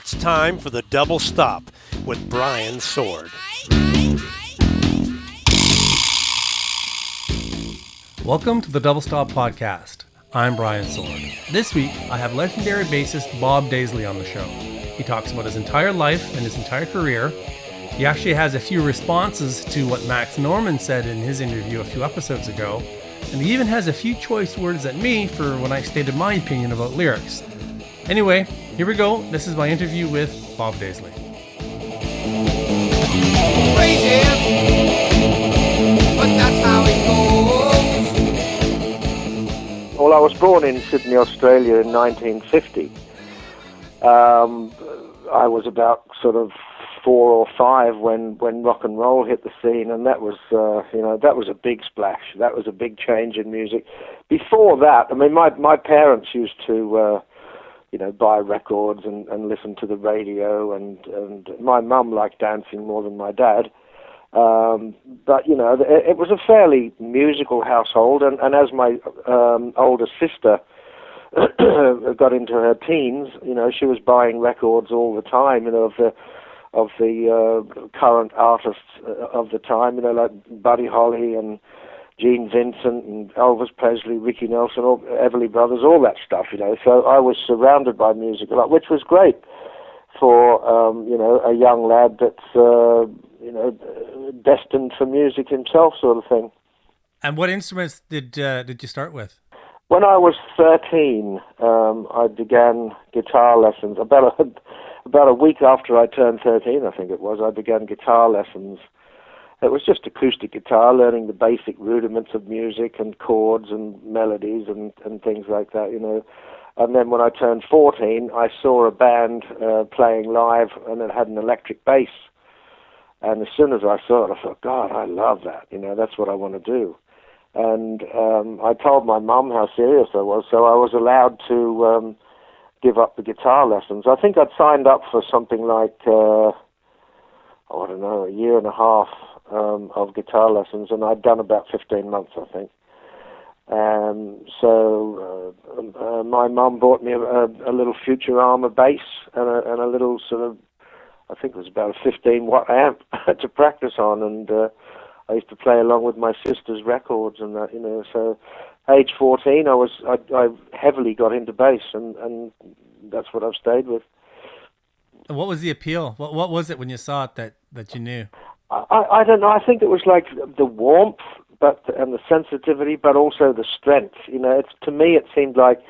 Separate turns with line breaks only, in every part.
It's time for the Double Stop with Brian Sword.
Welcome to the Double Stop Podcast. I'm Brian Sword. This week, I have legendary bassist Bob Daisley on the show. He talks about his entire life and his entire career. He actually has a few responses to what Max Norman said in his interview a few episodes ago. And he even has a few choice words at me for when I stated my opinion about lyrics. Anyway, here we go. This is my interview with Bob Daisley.
Crazy, but that's how it goes.
Well, I was born in Sydney, Australia in 1950. I was about sort of 4 or 5 when rock and roll hit the scene, and that was that was a big splash. That was a big change in music. Before that, I mean, my parents used to buy records and listen to the radio, and my mum liked dancing more than my dad. But it was a fairly musical household, and as my older sister got into her teens, she was buying records all the time, of the current artists of the time, like Buddy Holly and Gene Vincent and Elvis Presley, Ricky Nelson, Everly Brothers, all that stuff, So I was surrounded by music a lot, which was great for, a young lad that's, destined for music himself, sort of thing.
And what instruments did you start with?
When I was 13, I began guitar lessons. About a week after I turned 13, I think it was, I began guitar lessons. It was just acoustic guitar, learning the basic rudiments of music and chords and melodies and things like that, And then when I turned 14, I saw a band playing live, and it had an electric bass. And as soon as I saw it, I thought, God, I love that. That's what I want to do. And I told my mum how serious I was, so I was allowed to give up the guitar lessons. I think I'd signed up for something like, a year and a half of guitar lessons, and I'd done about 15 months, I think. So my mum bought me a little Futurama bass and a little sort of, I think it was about a 15-watt amp to practice on, and I used to play along with my sister's records and that, So age 14, I heavily got into bass, and that's what I've stayed with.
What was the appeal? What was it when you saw it that you knew?
I don't know. I think it was like the warmth, and the sensitivity, but also the strength. To me, it seemed like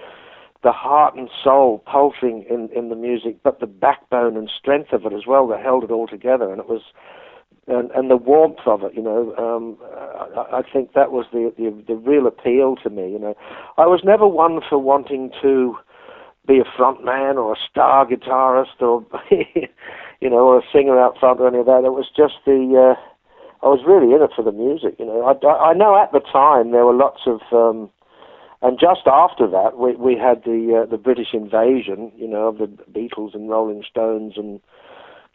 the heart and soul pulsing in the music, but the backbone and strength of it as well that held it all together. And it was, and the warmth of it. I think that was the real appeal to me. I was never one for wanting to be a front man or a star guitarist or or a singer out front or any of that. It was just I was really in it for the music. I know at the time there were lots of and just after that we had the British invasion, of the Beatles and Rolling Stones and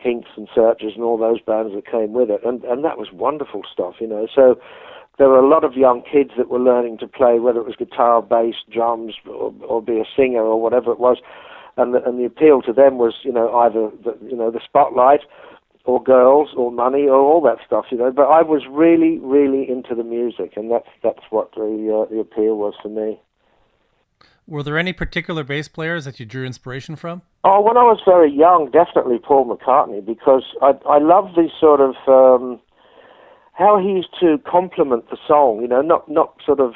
Kinks and Searchers and all those bands that came with it, and that was wonderful stuff. So there were a lot of young kids that were learning to play, whether it was guitar, bass, drums, or be a singer or whatever it was, and the appeal to them was, either the spotlight, or girls, or money, or all that stuff, But I was really, really into the music, and that's what the appeal was for me.
Were there any particular bass players that you drew inspiration from?
Oh, when I was very young, definitely Paul McCartney, because I love the sort of how he used to complement the song, not sort of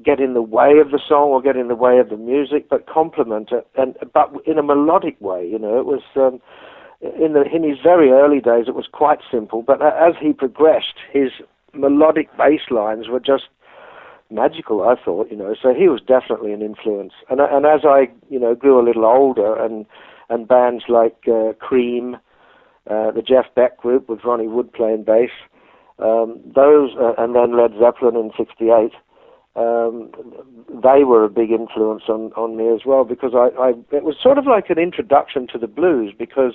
get in the way of the song or get in the way of the music, but complement it, but in a melodic way. It was in his very early days, it was quite simple, but as he progressed, his melodic bass lines were just magical, I thought. So he was definitely an influence. And as I grew a little older, and bands like Cream, the Jeff Beck Group with Ronnie Wood playing bass, those, and then Led Zeppelin in '68, they were a big influence on me as well, because it was sort of like an introduction to the blues, because,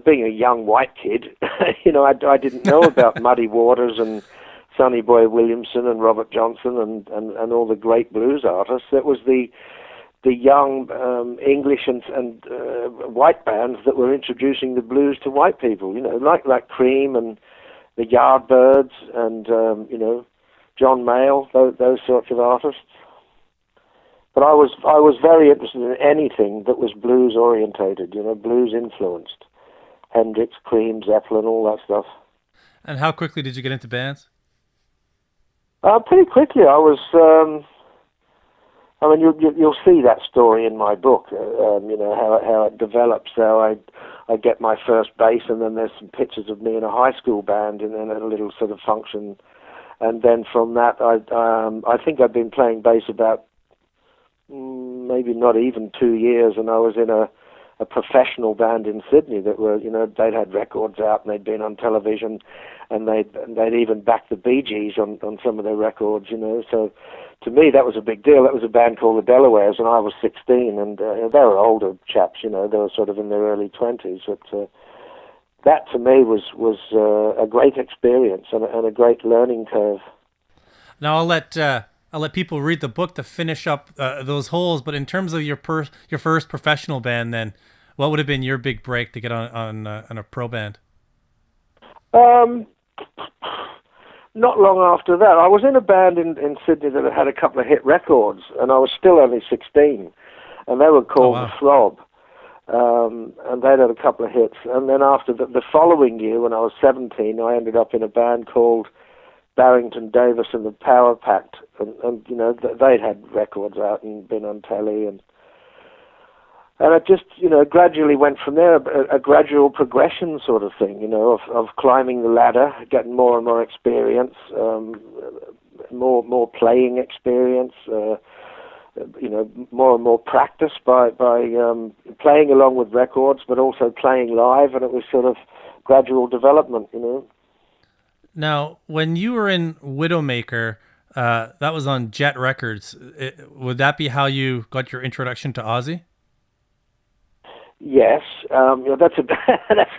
being a young white kid, I didn't know about Muddy Waters and Sonny Boy Williamson and Robert Johnson and all the great blues artists. It was the the young English and white bands that were introducing the blues to white people, like Cream and the Yardbirds and, John Mayall, those sorts of artists. But I was very interested in anything that was blues orientated, blues influenced. Hendrix, Cream, Zeppelin, all that stuff.
And how quickly did you get into bands?
Pretty quickly. I was. You'll see that story in my book. How it develops. How I get my first bass, and then there's some pictures of me in a high school band, and then a little sort of function, and then from that, I think I'd been playing bass about maybe not even 2 years, and I was in a professional band in Sydney that were, they'd had records out and they'd been on television, and they'd even backed the Bee Gees on some of their records, So to me, that was a big deal. That was a band called the Delawares, and I was 16, and they were older chaps, they were sort of in their early 20s. But that to me was a great experience and a great learning curve.
Now I'll let people read the book to finish up those holes. But in terms of your first professional band, then what would have been your big break to get on a pro band?
Not long after that, I was in a band in Sydney that had a couple of hit records, and I was still only 16, and they were called The Throb, and they'd had a couple of hits. And then after the following year, when I was 17, I ended up in a band called Barrington Davis and the Power Pact, and they'd had records out and been on telly, and it just, gradually went from there, a gradual progression sort of thing, of climbing the ladder, getting more and more experience, more playing experience, more and more practice by playing along with records, but also playing live, and it was sort of gradual development,
Now, when you were in Widowmaker, that was on Jet Records. Would that be how you got your introduction to Ozzy?
Yes, that's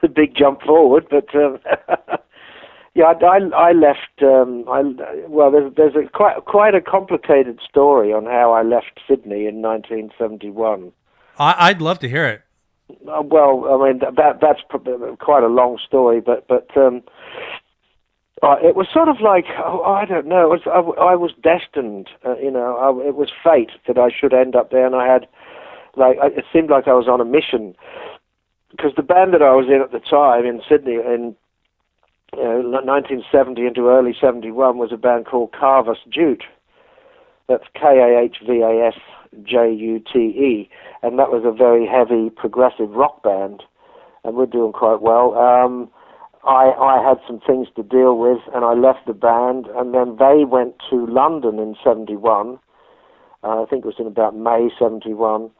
a big jump forward, but I left. There's quite a complicated story on how I left Sydney in 1971.
I'd love to hear it.
That's quite a long story, but it was sort of like, I don't know. I was destined. It was fate that I should end up there, and I had. It seemed like I was on a mission, because the band that I was in at the time in Sydney in 1970 into early 71 was a band called Carvas Jute. That's Kahvasjute, and that was a very heavy progressive rock band, and we're doing quite well. I had some things to deal with, and I left the band, and then they went to London in 71. I think it was in about May 71.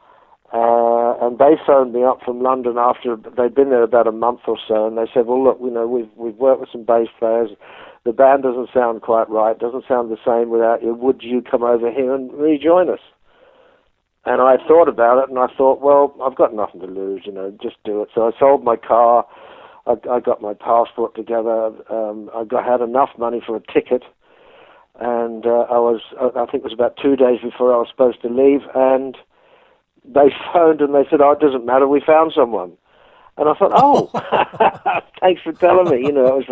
And they phoned me up from London after they'd been there about a month or so, and they said, well, look, we've worked with some bass players. The band doesn't sound quite right, doesn't sound the same without you. Would you come over here and rejoin us? And I thought about it, and I thought, well, I've got nothing to lose, just do it. So I sold my car, I got my passport together, I had enough money for a ticket, and I think it was about 2 days before I was supposed to leave, and they phoned and they said, oh, it doesn't matter, we found someone. And I thought, oh, thanks for telling me. I was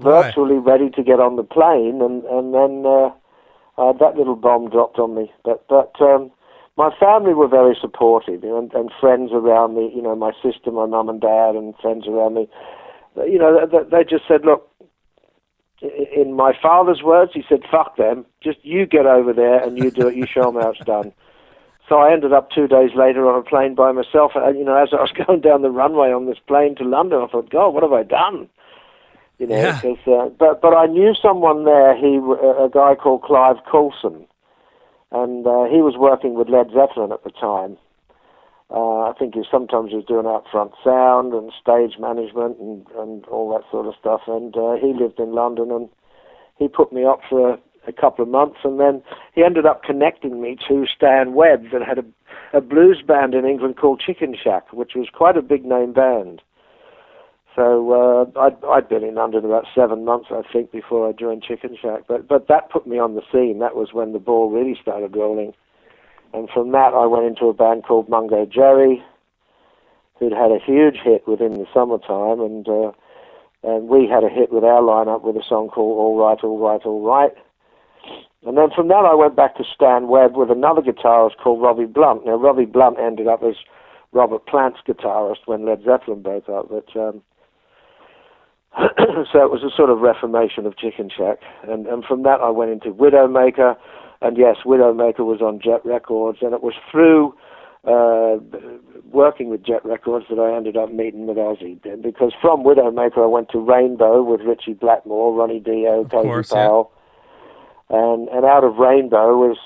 virtually ready to get on the plane, and then that little bomb dropped on me. But my family were very supportive, and friends around me, my sister, my mum and dad, and friends around me. They just said, look, in my father's words, he said, fuck them, just you get over there and you do it, you show them how it's done. So I ended up 2 days later on a plane by myself. As I was going down the runway on this plane to London, I thought, God, what have I done?
Yeah.
But I knew someone there, a guy called Clive Coulson, and he was working with Led Zeppelin at the time. I think sometimes he was doing out front sound and stage management and all that sort of stuff, and he lived in London, and he put me up for a couple of months, and then he ended up connecting me to Stan Webb, that had a blues band in England called Chicken Shack, which was quite a big name band. So I'd been in London about 7 months, I think, before I joined Chicken Shack. But that put me on the scene. That was when the ball really started rolling. from that I went into a band called Mungo Jerry, who'd had a huge hit within the summertime, and we had a hit with our lineup with a song called All Right, All Right, All Right. And then from that I went back to Stan Webb with another guitarist called Robbie Blunt. Now Robbie Blunt ended up as Robert Plant's guitarist when Led Zeppelin broke up, but so it was a sort of reformation of Chicken Shack. And from that I went into Widowmaker, and yes, Widowmaker was on Jet Records, and it was through working with Jet Records that I ended up meeting with Ozzy, because from Widowmaker I went to Rainbow with Richie Blackmore, Ronnie Dio, Cozy Powell, and out of Rainbow was,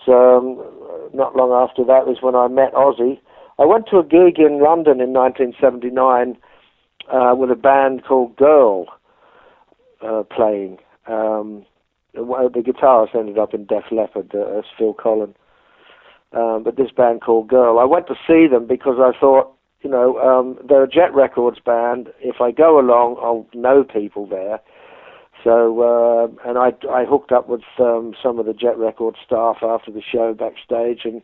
not long after that was when I met Ozzy. I went to a gig in London in 1979 with a band called Grail playing. The guitarist ended up in Def Leppard as Phil Collin. But this band called Grail, I went to see them because I thought, they're a Jet Records band. If I go along, I'll know people there. So, and I hooked up with some of the Jet Records staff after the show backstage, and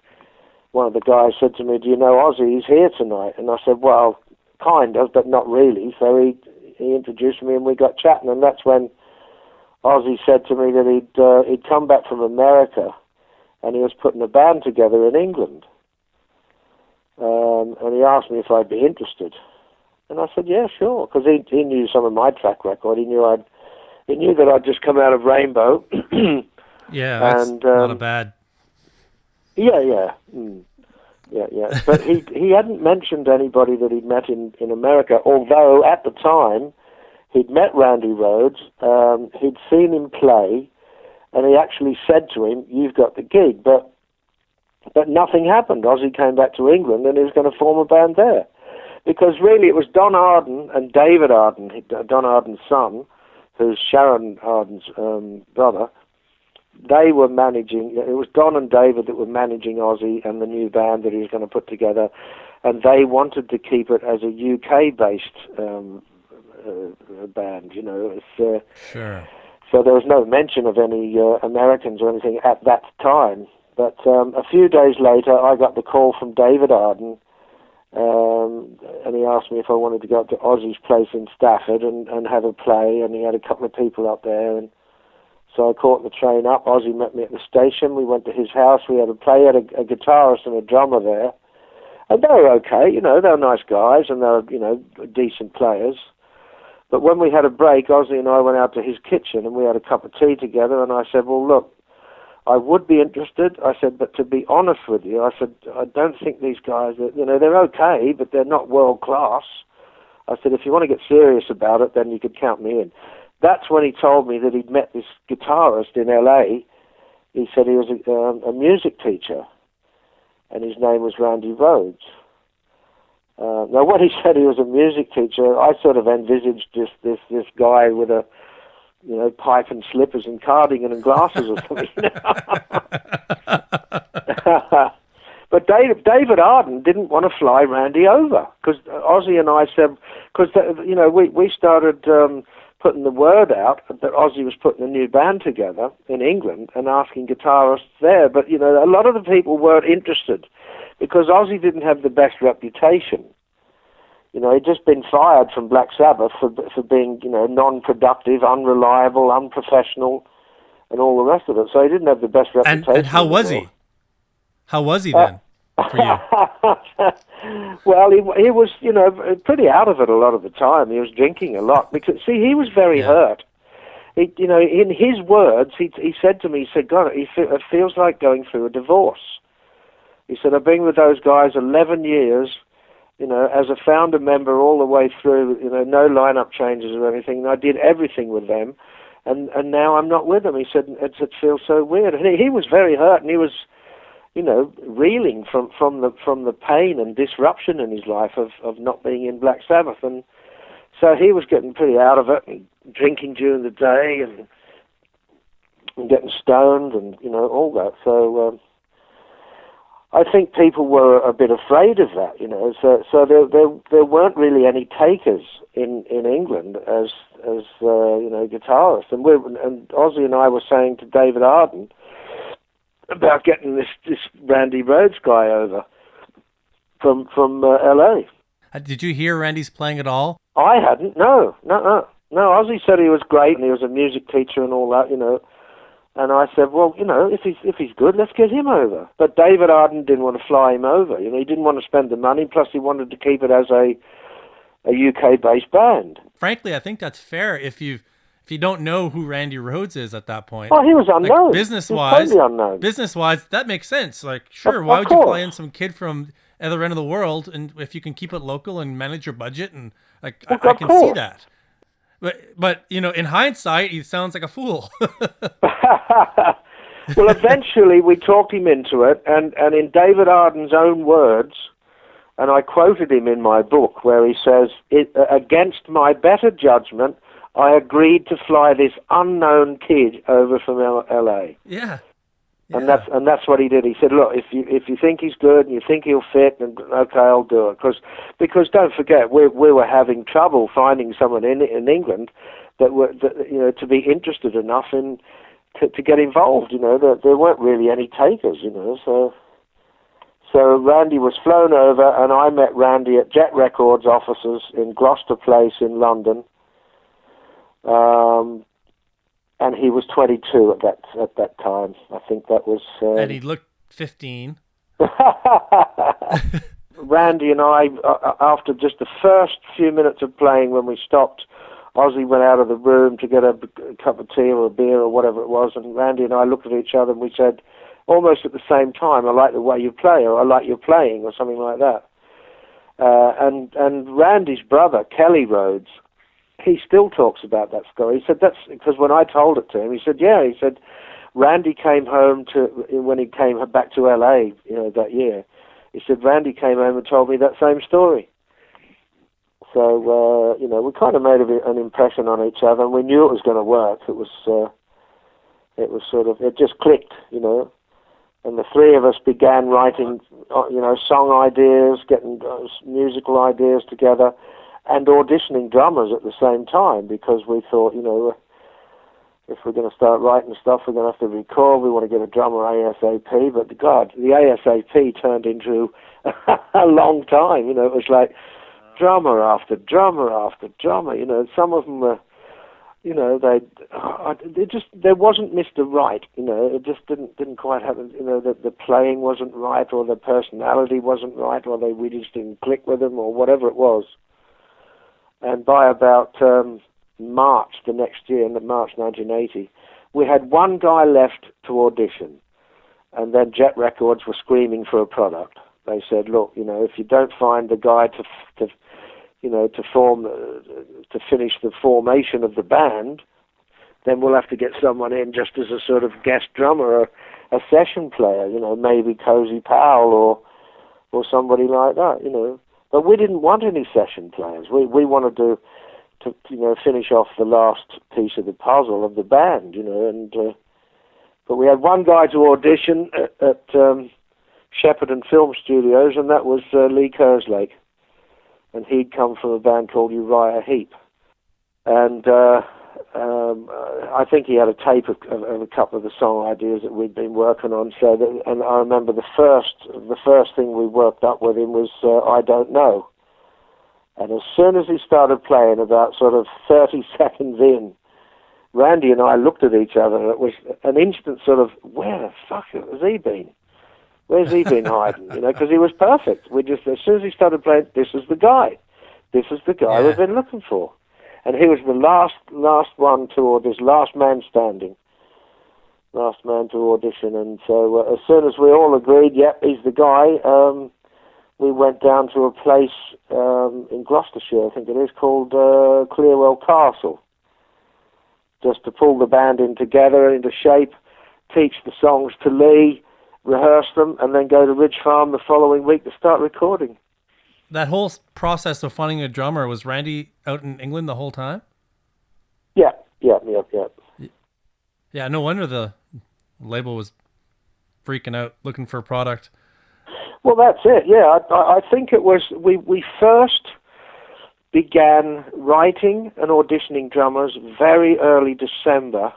one of the guys said to me, "Do you know Ozzy? He's here tonight." And I said, "Well, kind of, but not really." So he introduced me, and we got chatting, and that's when Ozzy said to me that he'd come back from America, and he was putting a band together in England. And he asked me if I'd be interested. And I said, yeah, sure, because he knew some of my track record. He knew that I'd just come out of Rainbow.
Yeah, that's not a bad...
Yeah. Yeah. But he hadn't mentioned anybody that he'd met in America, although at the time he'd met Randy Rhoads, he'd seen him play, and he actually said to him, "You've got the gig." But nothing happened. Ozzy came back to England, and he was going to form a band there. Because really it was Don Arden and David Arden, Don Arden's son, who's Sharon Arden's brother. They were managing, it was Don and David that were managing Ozzy and the new band that he was going to put together, and they wanted to keep it as a UK-based band,
Sure.
So there was no mention of any Americans or anything at that time. But a few days later, I got the call from David Arden, and he asked me if I wanted to go up to Ozzy's place in Stafford and have a play, and he had a couple of people up there, and so I caught the train up. Ozzy met me at the station. We went to his house. We had a play. He had a guitarist and a drummer there, and they were okay. They were nice guys, and they were, decent players. But when we had a break, Ozzy and I went out to his kitchen, and we had a cup of tea together, and I said, well, look, I would be interested. I said, but to be honest with you, I said, I don't think these guys, they're okay, but they're not world class. I said, if you want to get serious about it, then you could count me in. That's when he told me that he'd met this guitarist in LA. He said he was a music teacher, and his name was Randy Rhoads. Now, when he said he was a music teacher, I sort of envisaged this guy with a pipe and slippers and cardigan and glasses or something. But David Arden didn't want to fly Randy over, because Ozzy and I said, because we started putting the word out that Ozzy was putting a new band together in England and asking guitarists there. But a lot of the people weren't interested because Ozzy didn't have the best reputation. He'd just been fired from Black Sabbath for being, non-productive, unreliable, unprofessional, and all the rest of it. So he didn't have the best reputation.
And how was he? How was he then for you?
Well, he was, pretty out of it a lot of the time. He was drinking a lot because, he was very hurt. He, in his words, he said to me, he said, God, it feels like going through a divorce. He said, I've been with those guys 11 years. As a founder member all the way through, no lineup changes or anything. And I did everything with them, and now I'm not with them. He said, it feels so weird. And he was very hurt, and he was, reeling from the pain and disruption in his life of not being in Black Sabbath. And so he was getting pretty out of it, and drinking during the day, and getting stoned, and, all that. So... I think people were a bit afraid of that, So there weren't really any takers in England as guitarists, and Ozzy and I were saying to David Arden, about getting this Randy Rhoads guy over from LA.
Did you hear Randy's playing at all?
I hadn't. No. Ozzy said he was great and he was a music teacher and all that, And I said, well, if he's good, let's get him over. But David Arden didn't want to fly him over. He didn't want to spend the money. Plus, he wanted to keep it as a UK-based band.
Frankly, I think that's fair if you don't know who Randy Rhoads is at that point.
Well, he was unknown.
Like, business-wise,
he was totally unknown.
Business-wise, that makes sense. Like, sure,
Of
why would you
course.
fly in some kid from other end of the world, and if you can keep it local and manage your budget, and like I can see that. But in hindsight, he sounds like a fool.
Well, eventually we talked him into it, and in David Arden's own words, and I quoted him in my book, where he says, against my better judgment, I agreed to fly this unknown kid over from LA.
Yeah.
And that's what he did. He said, look, if you think he's good and you think he'll fit, then okay, I'll do it. Because don't forget, we were having trouble finding someone in England that to be interested enough to get involved. There weren't really any takers. So Randy was flown over, and I met Randy at Jet Records offices in Gloucester Place in London. And he was 22 at that time. I think that was.
And he looked 15.
Randy and I, after just the first few minutes of playing, when we stopped, Ozzy went out of the room to get a cup of tea or a beer or whatever it was, and Randy and I looked at each other and we said, almost at the same time, I like the way you play, or I like your playing, or something like that. And Randy's brother, Kelly Rhoads, he still talks about that story. He said that's because when I told it to him, he said, Randy came home when he came back to LA, that year. He said, Randy came home and told me that same story. So, we kind of made an impression on each other, and we knew it was going to work. It just clicked, and the three of us began writing, song ideas, getting musical ideas together, and auditioning drummers at the same time, because we thought, if we're going to start writing stuff, we're going to have to record. We want to get a drummer ASAP. But God, the ASAP turned into a long time. It was like drummer after drummer after drummer. Some of them were, there wasn't Mr. Right. It just didn't quite happen. The playing wasn't right, or the personality wasn't right, or we just didn't click with them, or whatever it was. And by about March the next year, in March 1980, we had one guy left to audition, and then Jet Records were screaming for a product. They said, "Look, if you don't find the guy to finish the formation of the band, then we'll have to get someone in just as a sort of guest drummer or a session player. Maybe Cozy Powell or somebody like that. But we didn't want any session players. We wanted to finish off the last piece of the puzzle of the band, but we had one guy to audition at Shepperton Film Studios, and that was Lee Kerslake, and he'd come from a band called Uriah Heep, and I think he had a tape of a couple of the song ideas that we'd been working on. And I remember the first thing we worked up with him was I Don't Know. And as soon as he started playing, about sort of 30 seconds in, Randy and I looked at each other, and it was an instant sort of, where the fuck has he been? Where's he been hiding? Because he was perfect. As soon as he started playing, this is the guy. This is the guy we've been looking for. And he was the last one to audition, last man standing, last man to audition. And so as soon as we all agreed, yep, he's the guy, we went down to a place in Gloucestershire, I think it is, called Clearwell Castle, just to pull the band in together, into shape, teach the songs to Lee, rehearse them, and then go to Ridge Farm the following week to start recording.
That whole process of finding a drummer, was Randy out in England the whole time?
Yeah.
Yeah, no wonder the label was freaking out, looking for a product.
Well, that's it, yeah. I think it was, we first began writing and auditioning drummers very early December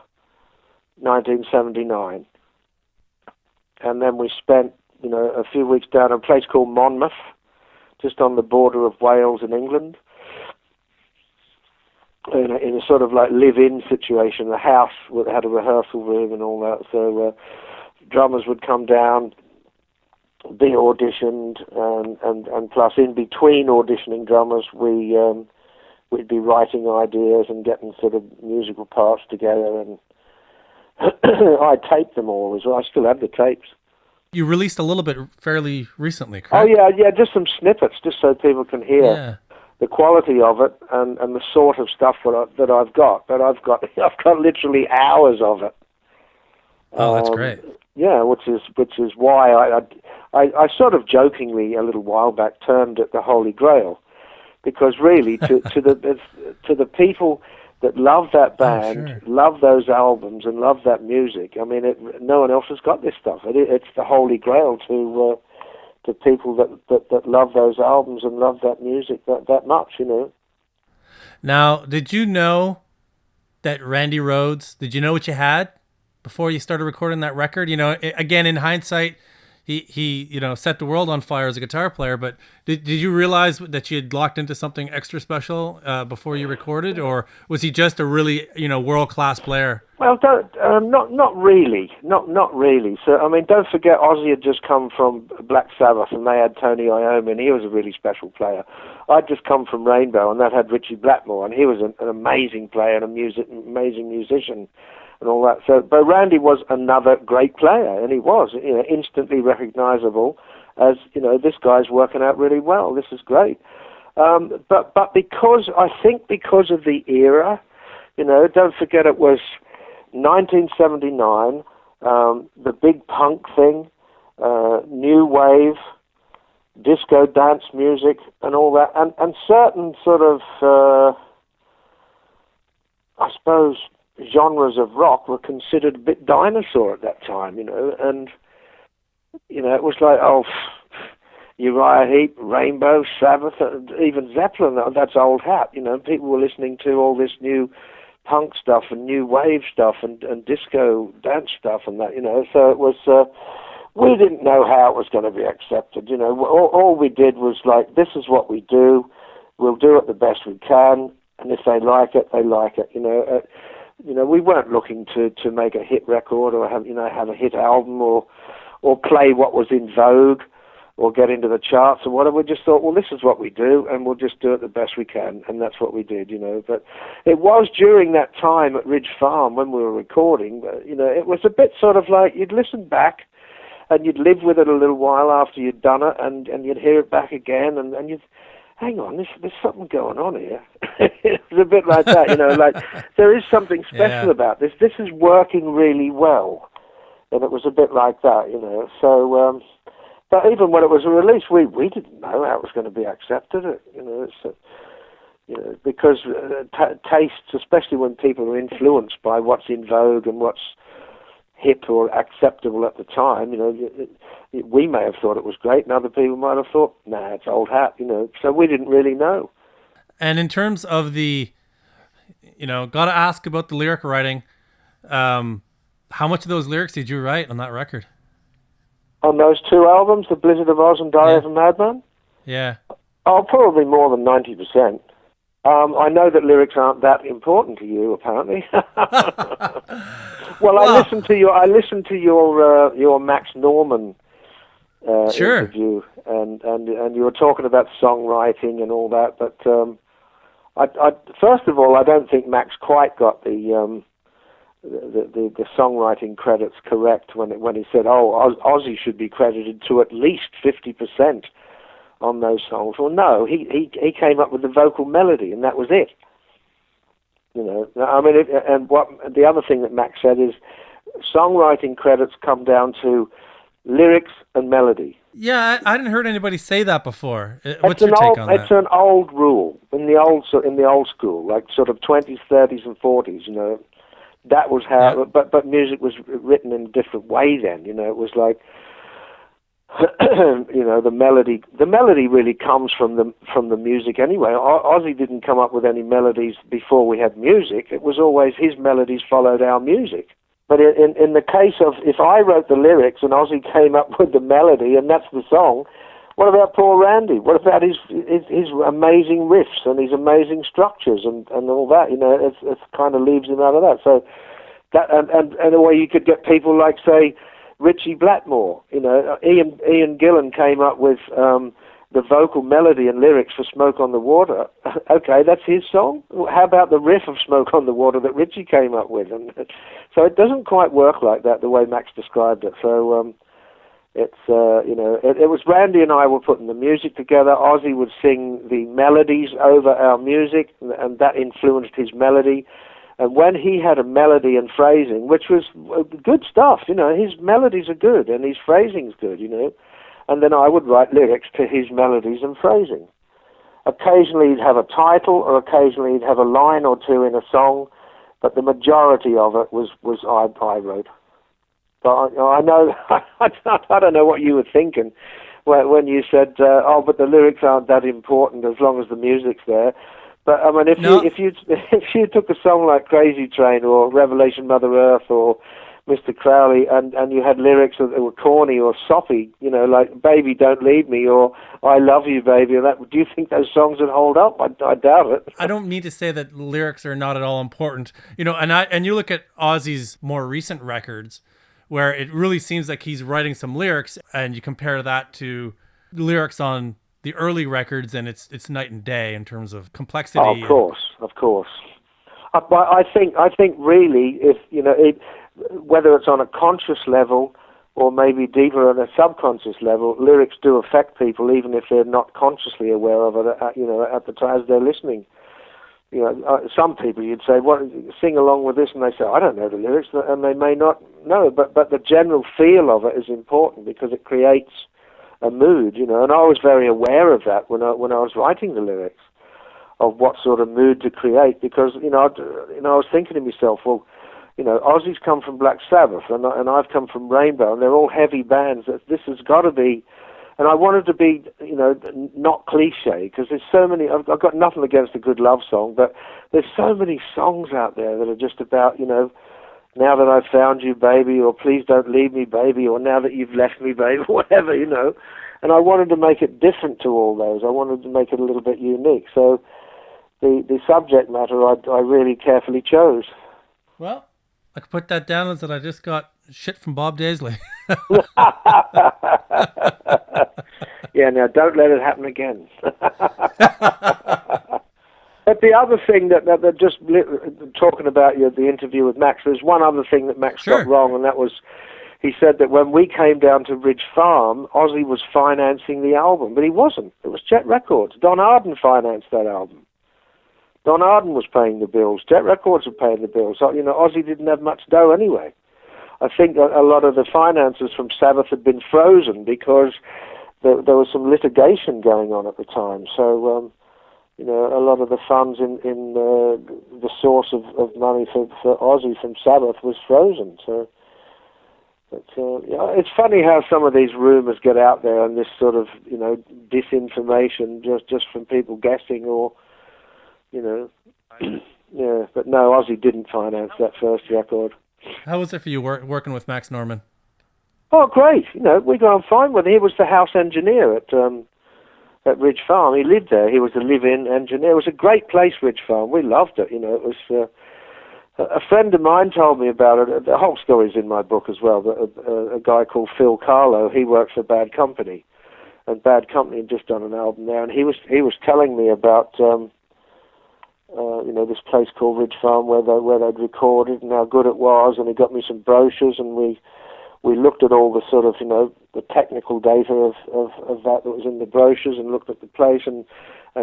1979. and then we spent, a few weeks down at a place called Monmouth, just on the border of Wales and England, in a sort of like live-in situation. The house had a rehearsal room and all that, so drummers would come down, be auditioned, and plus in between auditioning drummers, we'd be writing ideas and getting sort of musical parts together, and I taped them all as well. I still have the tapes.
You released a little bit fairly recently, correct?
Oh yeah, just some snippets, just so people can hear the quality of it and the sort of stuff that I've got. But I've got literally hours of it.
Oh, that's great.
Yeah, which is why I sort of jokingly a little while back termed it the Holy Grail, because really to the people that love that band, love those albums, and love that music. I mean, no one else has got this stuff. It's the Holy Grail to people that love those albums and love that music that much,
Now, did you know that Randy Rhoads, did you know what you had before you started recording that record? Again, in hindsight, he set the world on fire as a guitar player, but did you realize that you had locked into something extra special before you recorded, or was he just a really world-class player?
Well, not really, not really. So I mean, don't forget, Ozzy had just come from Black Sabbath, and they had Tony Iommi, and he was a really special player. I'd just come from Rainbow, and that had Richie Blackmore, and he was an amazing player and amazing musician. And all that. So, but Randy was another great player, and he was, instantly recognizable as, this guy's working out really well. This is great. But because of the era, don't forget it was 1979, the big punk thing, new wave, disco dance music, and all that, and certain sort of, I suppose, genres of rock were considered a bit dinosaur at that time, and, it was like, Uriah Heep, Rainbow, Sabbath, even Zeppelin, that's old hat, people were listening to all this new punk stuff and new wave stuff and disco dance stuff and that, so it was, we didn't know how it was going to be accepted, all we did was like, this is what we do, we'll do it the best we can, and if they like it, they like it, we weren't looking to make a hit record or have a hit album or play what was in vogue or get into the charts or whatever. We just thought, well, this is what we do, and we'll just do it the best we can, and that's what we did, But it was during that time at Ridge Farm when we were recording, it was a bit sort of like you'd listen back and you'd live with it a little while after you'd done it, and you'd hear it back again, and you'd hang on, there's something going on here. It's a bit like that, like there is something special about this. This is working really well. And it was a bit like that, So, but even when it was released, we didn't know how it was going to be accepted, because tastes, especially when people are influenced by what's in vogue and what's hip or acceptable at the time, we may have thought it was great, and other people might have thought, nah, it's old hat, so we didn't really know.
And in terms of the, gotta ask about the lyric writing, how much of those lyrics did you write on that record?
On those two albums, The Blizzard of Oz and Diary of a Madman?
Yeah.
Oh, probably more than 90%. I know that lyrics aren't that important to you, apparently. Well, I listened to your Max Norman interview, and you were talking about songwriting and all that. But I first of all, I don't think Max quite got the songwriting credits correct when he said, Ozzy should be credited to at least 50% on those songs. Well, no, he came up with the vocal melody, and that was it. I mean, what the other thing that Max said is songwriting credits come down to lyrics and melody.
Yeah, I hadn't heard anybody say that before. What's your take on that?
It's an old rule in the old school, like sort of 20s, 30s, and 40s. That was how. Yeah. But music was written in a different way then. It was like. The melody really comes from the music anyway. Ozzy didn't come up with any melodies before we had music. It was always his melodies followed our music. But in the case of, if I wrote the lyrics and Ozzy came up with the melody and that's the song, what about poor Randy? What about his amazing riffs and his amazing structures and all that? You know, it kind of leaves him out of that. So that and the way you could get people like, say, Richie Blackmore. You know, Ian Gillan came up with the vocal melody and lyrics for "Smoke on the Water." Okay, that's his song. How about the riff of "Smoke on the Water" that Richie came up with? And so it doesn't quite work like that, the way Max described it. So it's you know, it was Randy and I were putting the music together. Ozzy would sing the melodies over our music, and that influenced his melody. And when he had a melody and phrasing, which was good stuff, you know, his melodies are good and his phrasing's good, you know. And then I would write lyrics to his melodies and phrasing. Occasionally he'd have a title, or occasionally he'd have a line or two in a song, but the majority of it was I wrote. But I know, I don't know what you were thinking when you said, oh, but the lyrics aren't that important as long as the music's there. But I mean, if you took a song like Crazy Train or Revelation Mother Earth or Mr. Crowley, and you had lyrics that were corny or soppy, you know, like "Baby Don't Leave Me" or "I Love You, Baby," and that, do you think those songs would hold up? I doubt it.
I don't mean to say that lyrics are not at all important, you know. And you look at Ozzy's more recent records, where it really seems like he's writing some lyrics, and you compare that to lyrics on the early records, and it's night and day in terms of complexity.
Oh, of course. But I think really, if you know, whether it's on a conscious level or maybe deeper on a subconscious level, lyrics do affect people, even if they're not consciously aware of it. You know, at the time as they're listening. You know, some people you'd say, "What? Sing along with this," and they say, "I don't know the lyrics," and they may not know. But the general feel of it is important because it creates a mood. You know, and I was very aware of that when I was writing the lyrics, of what sort of mood to create. Because I was thinking to myself, well, you know, Ozzy's come from Black Sabbath, and I've come from Rainbow, and they're all heavy bands. This has got to be, and I wanted to be, you know, not cliche, because there's so many. I've got nothing against a good love song, but there's so many songs out there that are just about, you know, "Now that I've found you, baby," or "Please don't leave me, baby," or "Now that you've left me, baby," whatever, you know. And I wanted to make it different to all those. I wanted to make it a little bit unique. So the subject matter I really carefully chose.
Well, I could put that down as that I just got shit from Bob Daisley.
Yeah, now don't let it happen again. But the other thing that just talking about the interview with Max, there's one other thing that Max got wrong, and that was, he said that when we came down to Ridge Farm, Ozzy was financing the album, but he wasn't. It was Jet Records. Don Arden financed that album. Don Arden was paying the bills. Jet Records were paying the bills. So, you know, Ozzy didn't have much dough anyway. I think a lot of the finances from Sabbath had been frozen because there was some litigation going on at the time. So, you know, a lot of the funds in the source of money for Ozzy from Sabbath was frozen. So, but, you know, it's funny how some of these rumors get out there and this sort of, you know, disinformation just from people guessing or, you know, yeah. But no, Ozzy didn't finance that first record.
How was it for you working with Max Norman?
Oh, great. You know, we got on fine with him. He was the house engineer at Ridge Farm. He lived there. He was the live-in engineer. It was a great place, Ridge Farm. We loved it. You know, it was. A friend of mine told me about it. The whole story's in my book as well. But a guy called Phil Carlo, he worked for Bad Company, and Bad Company had just done an album there, and he was telling me about. You know, this place called Ridge Farm where they'd recorded and how good it was, and he got me some brochures, and we looked at all the sort of, you know, the technical data of that was in the brochures, and looked at the place, and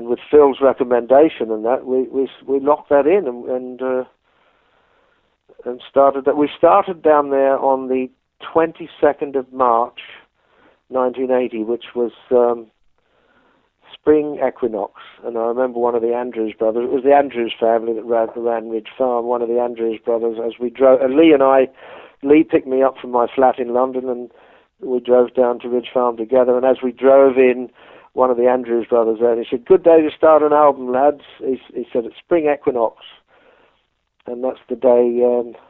with Phil's recommendation and that we locked that in and started that. We started down there on the 22nd of March 1980, which was spring equinox, and I remember one of the Andrews brothers, it was the Andrews family that ran Ridge Farm, one of the Andrews brothers, as we drove, and Lee picked me up from my flat in London, and we drove down to Ridge Farm together, and as we drove in, one of the Andrews brothers there, and he said, "Good day to start an album, lads." He said, "It's spring equinox," and that's the day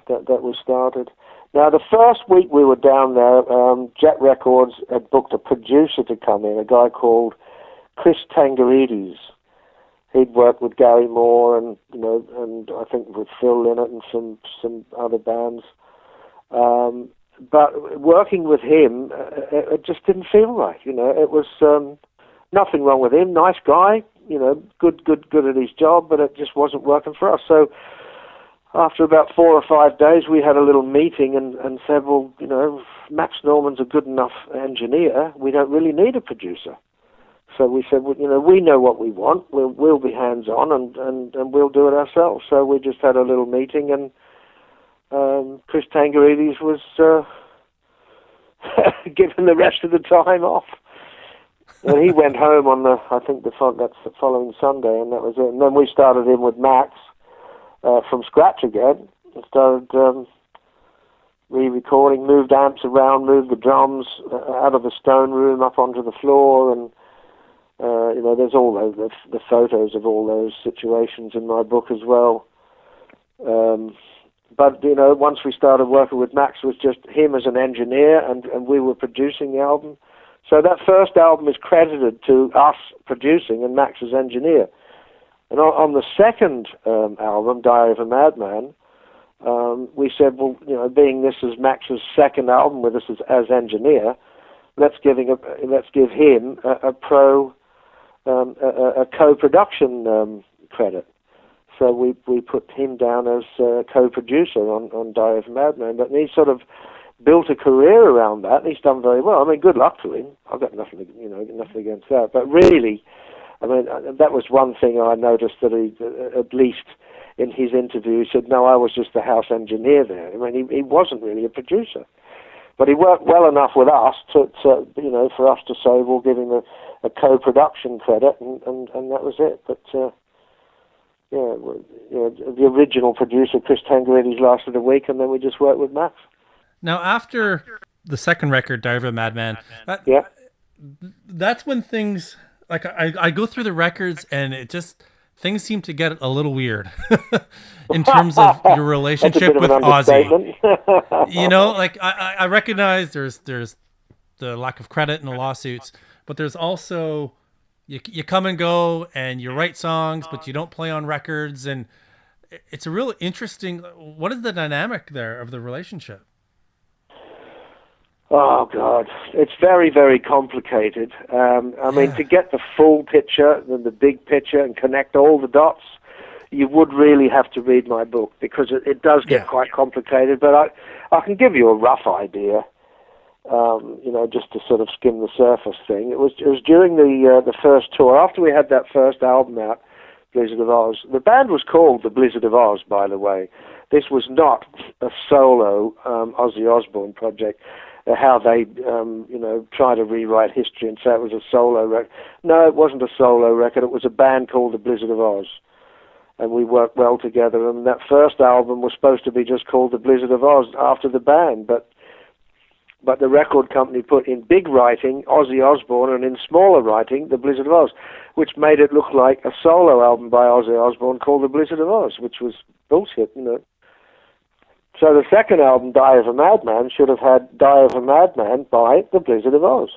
that was started. Now, the first week we were down there, Jet Records had booked a producer to come in, a guy called Chris Tangarides. He'd worked with Gary Moore and I think with Phil Lynott and some other bands. But working with him, it just didn't feel right. It was nothing wrong with him, nice guy, good at his job, but it just wasn't working for us. So after about 4 or 5 days, we had a little meeting and said, well, Max Norman's a good enough engineer. We don't really need a producer. So we said, well, we know what we want. We'll be hands-on and we'll do it ourselves. So we just had a little meeting, and Chris Tangarides was given the rest of the time off. And he went home on that's the following Sunday, and that was it. And then we started in with Max from scratch again, and started re-recording, moved amps around, moved the drums out of the stone room up onto the floor, and there's all the photos of all those situations in my book as well. But once we started working with Max, it was just him as an engineer, and we were producing the album. So that first album is credited to us producing and Max as engineer. And on the second album, Diary of a Madman, we said, well, being this is Max's second album with us as engineer, let's give him a co-production credit. So we put him down as co-producer on Diary of a Madman. But he sort of built a career around that, and he's done very well. I mean, good luck to him. I've got nothing against that. But really, I mean, that was one thing I noticed, that he, at least in his interview, he said, no, I was just the house engineer there. I mean, he wasn't really a producer. But he worked well enough with us to for us to say we'll give him a co-production credit, and that was it. But the original producer, Chris Tangarides, lasted a week, and then we just worked with Max.
Now, after the second record, Diary of a Madman, that's when things, like, I go through the records, and things seem to get a little weird in terms of your relationship with Ozzy. Like, I recognize there's the lack of credit in the lawsuits, but there's also you come and go, and you write songs, but you don't play on records, and it's a real interesting. What is the dynamic there of the relationship?
Oh, God. It's very, very complicated. I mean, to get the full picture, the big picture, and connect all the dots, you would really have to read my book, because it does get quite complicated. But I can give you a rough idea, just to sort of skim the surface thing. It was during the first tour, after we had that first album out, Blizzard of Oz. The band was called the Blizzard of Oz, by the way. This was not a solo Ozzy Osbourne project. How they, try to rewrite history and say it was a solo record. No, it wasn't a solo record. It was a band called the Blizzard of Oz. And we worked well together. And that first album was supposed to be just called the Blizzard of Oz after the band. But the record company put in big writing Ozzy Osbourne, and in smaller writing the Blizzard of Oz, which made it look like a solo album by Ozzy Osbourne called the Blizzard of Oz, which was bullshit, So the second album, Diary of a Madman, should have had Diary of a Madman by the Blizzard of Oz.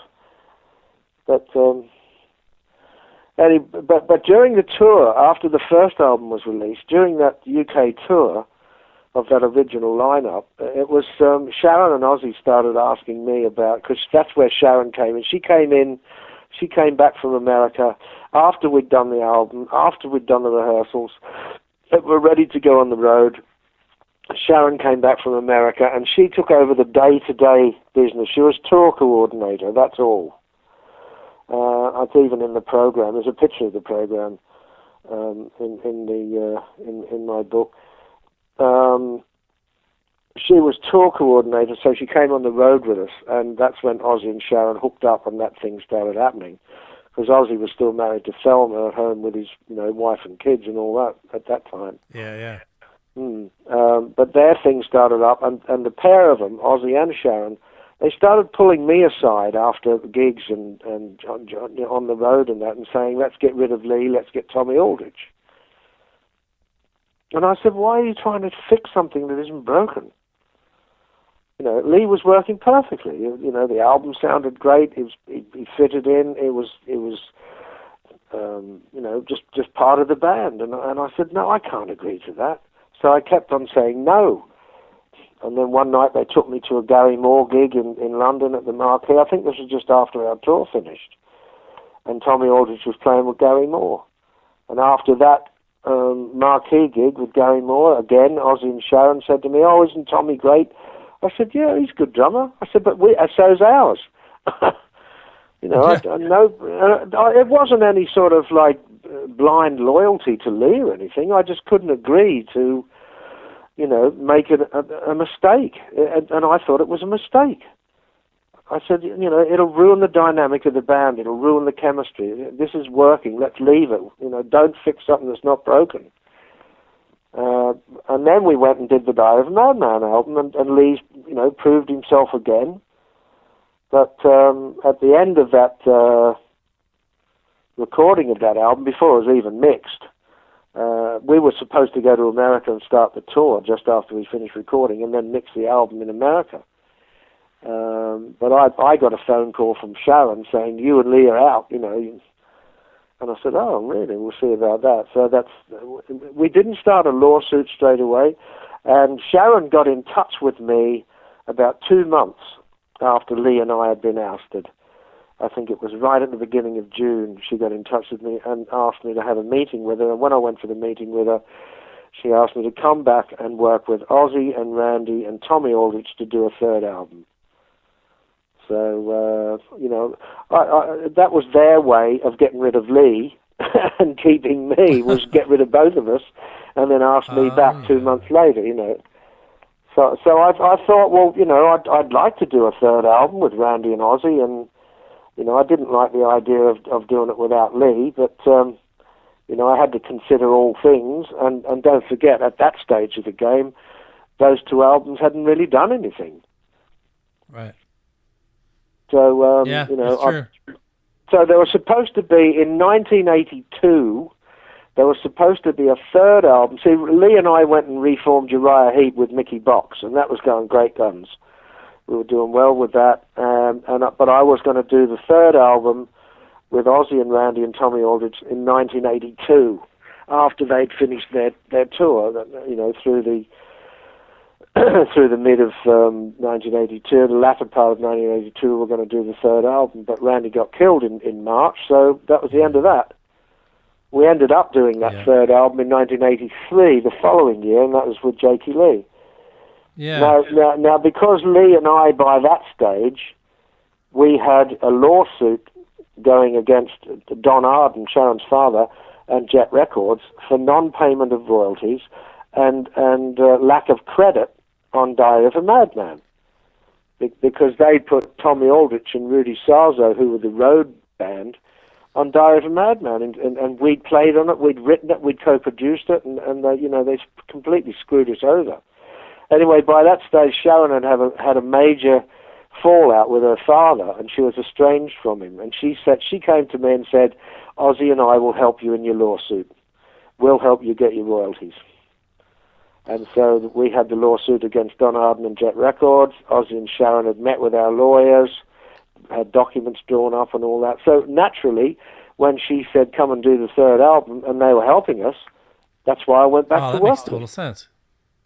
But during the tour, after the first album was released, during that UK tour of that original lineup, it was Sharon and Ozzy started asking me about, because that's where Sharon came in. She came back from America after we'd done the album, after we'd done the rehearsals, that we're ready to go on the road. Sharon came back from America, and she took over the day-to-day business. She was tour coordinator, that's all. It's even in the program. There's a picture of the program in my book. She was tour coordinator, so she came on the road with us, and that's when Ozzy and Sharon hooked up, and that thing started happening. Because Ozzy was still married to Thelma at home with his, wife and kids and all that at that time.
Yeah.
But their thing started up, and the pair of them, Ozzy and Sharon, they started pulling me aside after the gigs and on the road and that, and saying, let's get rid of Lee, let's get Tommy Aldridge. And I said, why are you trying to fix something that isn't broken? Lee was working perfectly. The album sounded great. He fitted in. It was just part of the band. And I said, no, I can't agree to that. So I kept on saying no. And then one night they took me to a Gary Moore gig in London at the Marquee. I think this was just after our tour finished. And Tommy Aldridge was playing with Gary Moore. And after that Marquee gig with Gary Moore, again, Ozzy and Sharon said to me, oh, isn't Tommy great? I said, yeah, he's a good drummer. I said, but so's ours. I know, it wasn't any sort of like blind loyalty to Lee or anything. I just couldn't agree to, make it a mistake. And I thought it was a mistake. I said, it'll ruin the dynamic of the band. It'll ruin the chemistry. This is working. Let's leave it. Don't fix something that's not broken. And then we went and did the Diary of a Madman album, and Lee, proved himself again. But at the end of that recording of that album, before it was even mixed, we were supposed to go to America and start the tour just after we finished recording, and then mix the album in America. But I got a phone call from Sharon saying, you and Lee are out, And I said, oh, really? We'll see about that. So we didn't start a lawsuit straight away. And Sharon got in touch with me about 2 months after Lee and I had been ousted. I think it was right at the beginning of June. She got in touch with me and asked me to have a meeting with her. And when I went for the meeting with her, she asked me to come back and work with Ozzy and Randy and Tommy Aldridge to do a third album. So, that was their way of getting rid of Lee and keeping me, was get rid of both of us and then ask me back 2 months later, So I thought, well, I'd like to do a third album with Randy and Ozzy, and, I didn't like the idea of doing it without Lee, but, I had to consider all things, and don't forget, at that stage of the game, those two albums hadn't really done anything.
Right.
So,
that's true.
So there was supposed to be, in 1982, there was supposed to be a third album. See, Lee and I went and reformed Uriah Heep with Mickey Box, and that was going great guns. We were doing well with that, but I was going to do the third album with Ozzy and Randy and Tommy Aldridge in 1982, after they'd finished their tour, through the through the mid of 1982, the latter part of 1982, we were going to do the third album, but Randy got killed in March, so that was the end of that. We ended up doing that third album in 1983, the following year, and that was with Jakey Lee.
Yeah.
Now, because Lee and I, by that stage, we had a lawsuit going against Don Arden, Sharon's father, and Jet Records for non-payment of royalties and lack of credit on Diary of a Madman, because they put Tommy Aldrich and Rudy Salzo, who were the road band, on Diary of a Madman, and we'd played on it, we'd written it, we'd co-produced it, and they completely screwed us over. Anyway, by that stage, Sharon had a major fallout with her father, and she was estranged from him, and she came to me and said, Ozzy and I will help you in your lawsuit. We'll help you get your royalties. And so we had the lawsuit against Don Arden and Jet Records. Ozzy and Sharon had met with our lawyers, had documents drawn up and all that. So naturally, when she said, come and do the third album, and they were helping us, that's why I went back to work.
That makes total sense.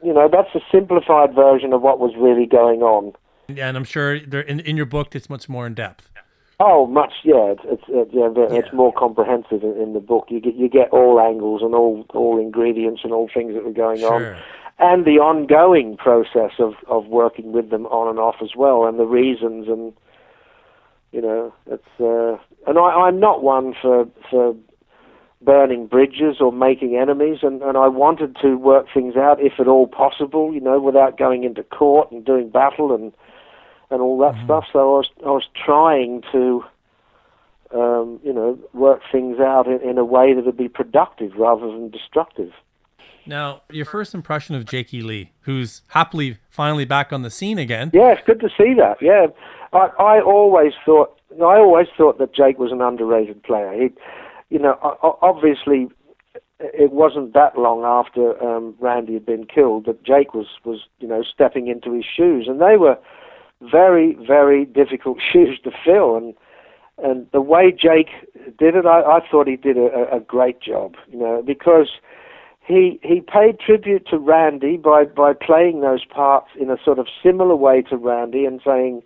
That's a simplified version of what was really going on.
Yeah, and I'm sure in your book, it's much more in depth.
Oh, much, yeah. It's more comprehensive in the book. You get all angles and all ingredients and all things that were going on, and the ongoing process of working with them on and off as well, and the reasons, and it's and I'm not one for burning bridges or making enemies, and I wanted to work things out if at all possible, without going into court and doing battle and all that stuff. So I was trying to, work things out in a way that would be productive rather than destructive.
Now, your first impression of Jakey Lee, who's happily finally back on the scene again.
Yeah, it's good to see that. Yeah, I always thought that Jake was an underrated player. He, obviously, it wasn't that long after Randy had been killed that Jake was stepping into his shoes, and they were very, very difficult shoes to fill. And the way Jake did it, I thought he did a great job, because he paid tribute to Randy by playing those parts in a sort of similar way to Randy and saying,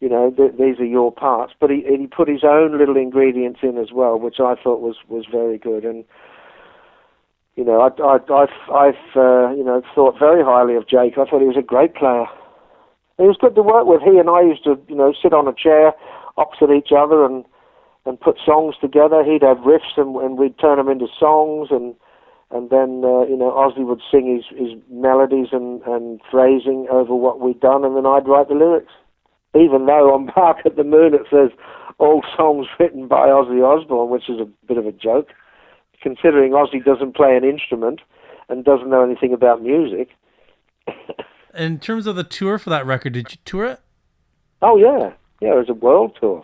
these are your parts, but he put his own little ingredients in as well, which I thought was very good. And I've thought very highly of Jake. I thought he was a great player. It was good to work with. He and I used to sit on a chair opposite each other and put songs together. He'd have riffs and we'd turn them into songs, and then Ozzy would sing his melodies and phrasing over what we'd done, and then I'd write the lyrics. Even though on Bark at the Moon it says all songs written by Ozzy Osbourne, which is a bit of a joke, considering Ozzy doesn't play an instrument and doesn't know anything about music.
In terms of the tour for that record, did you tour it?
Oh, yeah. Yeah, it was a world tour.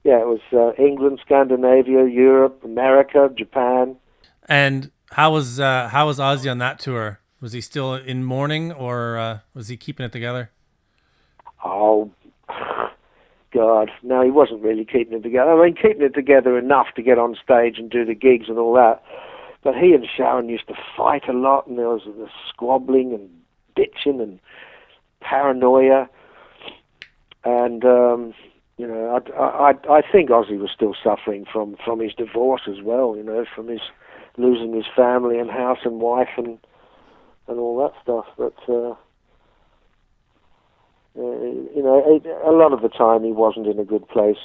Yeah, it was England, Scandinavia, Europe, America, Japan.
And how was Ozzy on that tour? Was he still in mourning, or was he keeping it together?
Oh, God. No, he wasn't really keeping it together. I mean, keeping it together enough to get on stage and do the gigs and all that. But he and Sharon used to fight a lot, and there was the squabbling and bitching and paranoia. And, I think Ozzy was still suffering from his divorce as well, from his losing his family and house and wife and all that stuff. But, a lot of the time he wasn't in a good place,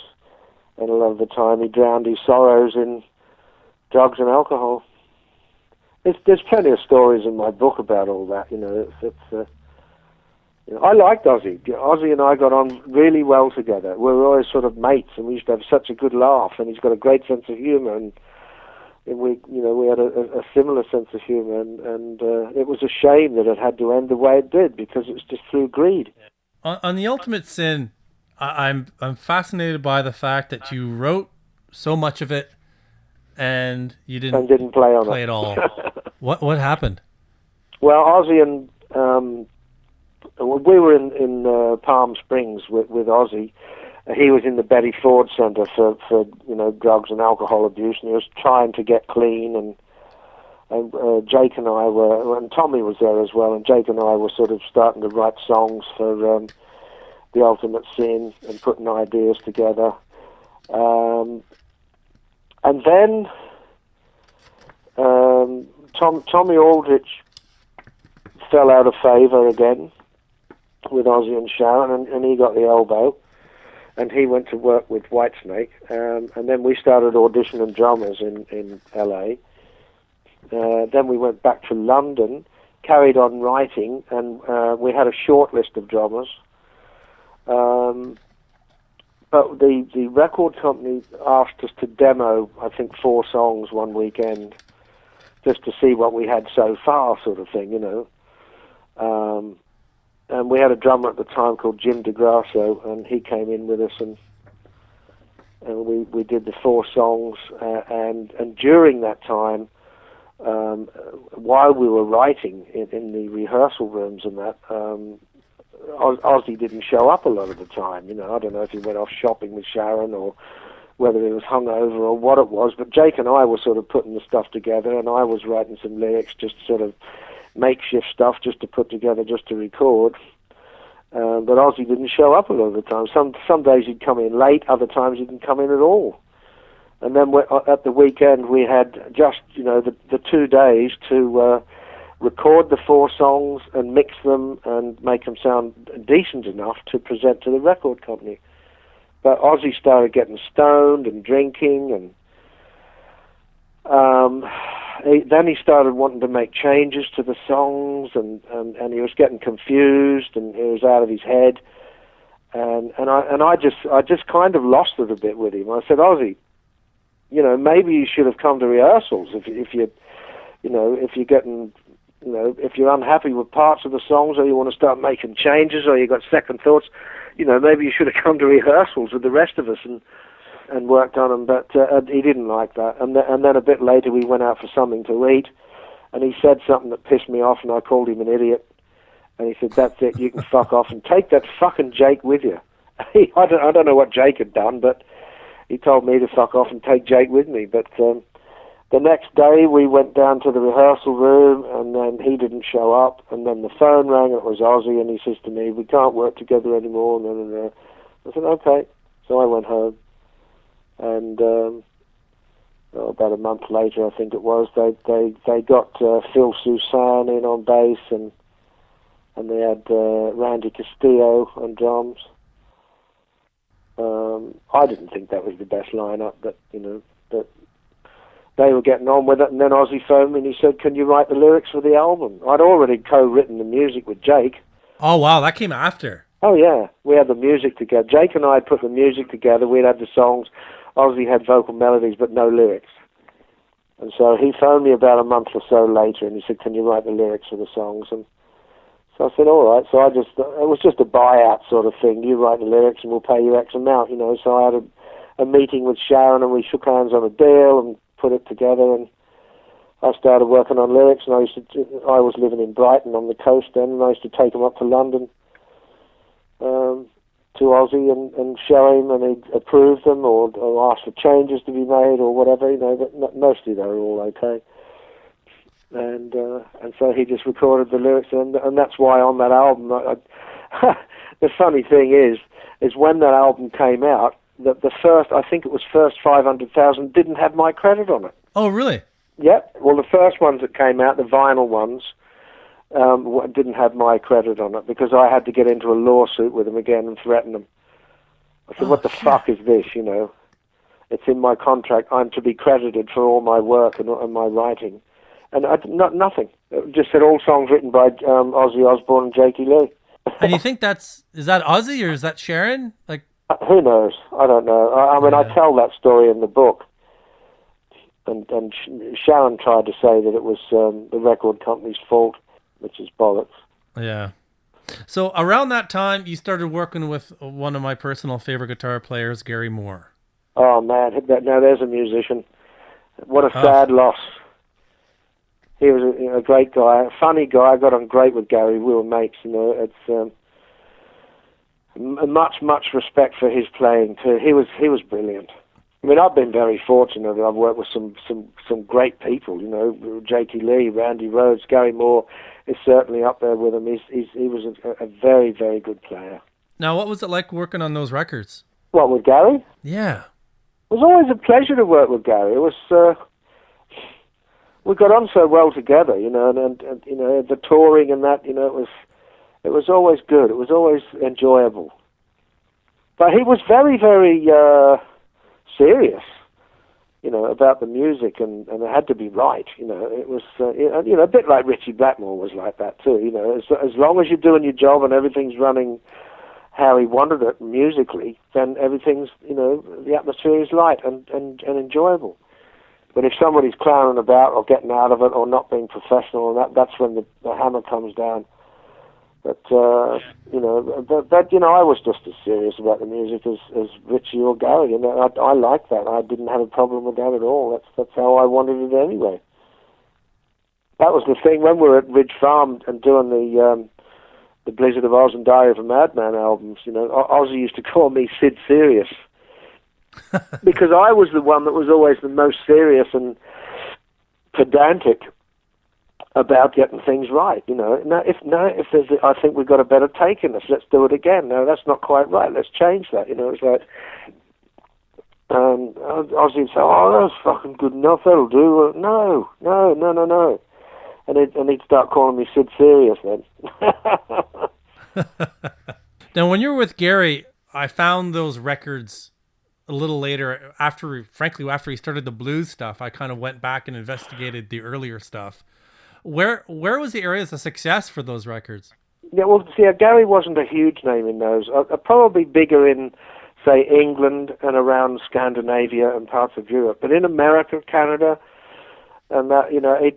and a lot of the time he drowned his sorrows in drugs and alcohol. There's plenty of stories in my book about all that. I liked Ozzy. Ozzy and I got on really well together. We were always sort of mates, and we used to have such a good laugh. And he's got a great sense of humor, and we had a similar sense of humor. And it was a shame that it had to end the way it did, because it was just through greed.
On The Ultimate Sin, I'm fascinated by the fact that you wrote so much of it and you didn't play it all. What happened?
Well, Ozzy and we were in Palm Springs with Ozzy. He was in the Betty Ford Center for drugs and alcohol abuse, and he was trying to get clean. And Jake and I were, and Tommy was there as well, and Jake and I were sort of starting to write songs for The Ultimate Sin and putting ideas together. And then Tommy Aldrich fell out of favor again with Ozzy and Sharon, and he got the elbow, and he went to work with Whitesnake, and then we started auditioning drummers in LA. Then we went back to London, carried on writing, and we had a short list of drummers. But the record company asked us to demo, I think, 4 songs one weekend, just to see what we had so far, sort of thing, and we had a drummer at the time called Jim DeGrasso, and he came in with us, and we did the 4 songs, and during that time, while we were writing in the rehearsal rooms and that, Ozzy didn't show up a lot of the time. I don't know if he went off shopping with Sharon or whether he was hungover or what it was, but Jake and I were sort of putting the stuff together, and I was writing some lyrics, just sort of makeshift stuff just to put together, just to record. But Ozzy didn't show up a lot of the time. Some days he'd come in late, other times he didn't come in at all. And then at the weekend we had just, the 2 days to record the 4 songs and mix them and make them sound decent enough to present to the record company. But Ozzy started getting stoned and drinking, and then he started wanting to make changes to the songs, and he was getting confused, and he was out of his head. And I just kind of lost it a bit with him. I said, Ozzy, maybe you should have come to rehearsals if you're getting, if you're unhappy with parts of the songs, or you want to start making changes, or you got second thoughts, maybe you should have come to rehearsals with the rest of us. And and worked on them, but he didn't like that. And then a bit later we went out for something to eat, and he said something that pissed me off, and I called him an idiot. And he said, "That's it, you can fuck off and take that fucking Jake with you." I don't know what Jake had done, but he told me to fuck off and take Jake with me. But the next day we went down to the rehearsal room, and then he didn't show up, and then the phone rang, and it was Ozzy, and he says to me, "We can't work together anymore." And I said, "Okay." So I went home, and about a month later, I think it was, they got Phil Soussan in on bass, and they had Randy Castillo on drums. I didn't think that was the best lineup, but they were getting on with it. And then Ozzy phoned me and he said, "Can you write the lyrics for the album?" I'd already co-written the music with Jake.
Oh wow, that came after.
Oh yeah, we had the music together. Jake and I had put the music together. We'd had the songs. Ozzy had vocal melodies but no lyrics. And so he phoned me about a month or so later and he said, "Can you write the lyrics for the songs?" And so I said, "All right." So it was just a buyout sort of thing. You write the lyrics and we'll pay you X amount, So I had a meeting with Sharon and we shook hands on a deal and put it together, and I started working on lyrics, and I was living in Brighton on the coast then, and I used to take them up to London to Ozzy and show him, and he'd approve them or ask for changes to be made or whatever, but mostly they were all okay. And so he just recorded the lyrics, and that's why on that album, the funny thing is when that album came out, the first, I think it was first 500,000 didn't have my credit on it.
Oh, really?
Yep. Well, the first ones that came out, the vinyl ones, didn't have my credit on it because I had to get into a lawsuit with them again and threaten them. I said, "What the fuck is this, It's in my contract. I'm to be credited for all my work and my writing." And nothing. It just said all songs written by Ozzy Osbourne and Jakey Lee.
And you think is that Ozzy or is that Sharon? Like,
who knows? I don't know. I mean, I tell that story in the book. And Sharon tried to say that it was the record company's fault, which is bollocks.
Yeah. So around that time, you started working with one of my personal favorite guitar players, Gary Moore.
Oh, man. Now there's a musician. What a sad loss. He was a great guy, a funny guy. I got on great with Gary. We were mates, It's much respect for his playing, too. He was brilliant. I mean, I've been very fortunate that I've worked with some great people, Jakey Lee, Randy Rhoads, Gary Moore is certainly up there with him. He was a very, very good player.
Now, what was it like working on those records?
What, with Gary?
Yeah.
It was always a pleasure to work with Gary. It was, we got on so well together, and the touring and that, it was always good. It was always enjoyable. But he was very, very serious, about the music, and it had to be right. It was, a bit like Richie Blackmore was like that too. As long as you're doing your job and everything's running how he wanted it musically, then everything's, the atmosphere is light and enjoyable. But if somebody's clowning about or getting out of it or not being professional, and that's when the hammer comes down. But I was just as serious about the music as Richie or Gary, and I liked that. I didn't have a problem with that at all. That's how I wanted it anyway. That was the thing when we were at Ridge Farm and doing the Blizzard of Oz and Diary of a Madman albums. Ozzy used to call me Sid Serious because I was the one that was always the most serious and pedantic about getting things right. If there's, I think we've got a better take in this. Let's do it again. No, that's not quite right. Let's change that. It's like, Ozzy would say, "Oh, that's fucking good enough. That'll do." No. And he'd start calling me Sid Serious then.
Now, when you were with Gary, I found those records a little later. After he started the blues stuff, I kind of went back and investigated the earlier stuff. Where was the areas of success for those records?
Yeah, well, see, Gary wasn't a huge name in those. Probably bigger in, say, England and around Scandinavia and parts of Europe. But in America, Canada, and that,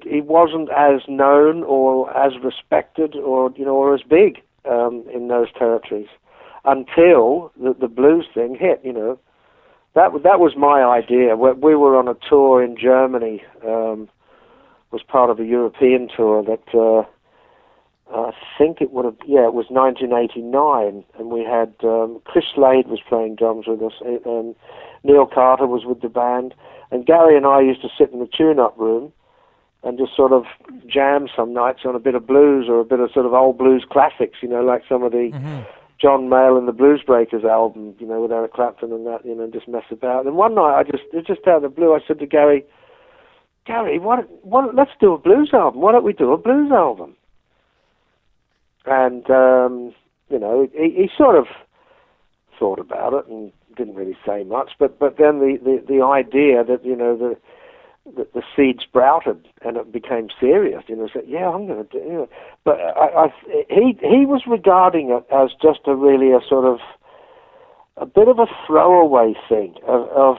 he wasn't as known or as respected or as big in those territories until the blues thing hit. that was my idea. We were on a tour in Germany, was part of a European tour that I think it was 1989, and we had Chris Slade was playing drums with us, and Neil Carter was with the band, and Gary and I used to sit in the tune-up room and just sort of jam some nights on a bit of blues or a bit of sort of old blues classics, like some of the John Mayall and the Blues Breakers album, with Eric Clapton and that, just mess about. And one night, just out of the blue, I said to Gary, let's do a blues album. Why don't we do a blues album? And, he sort of thought about it and didn't really say much, but then the idea that, the seed sprouted and it became serious, said, yeah, I'm going to do it. But he was regarding it as just a bit of a throwaway thing of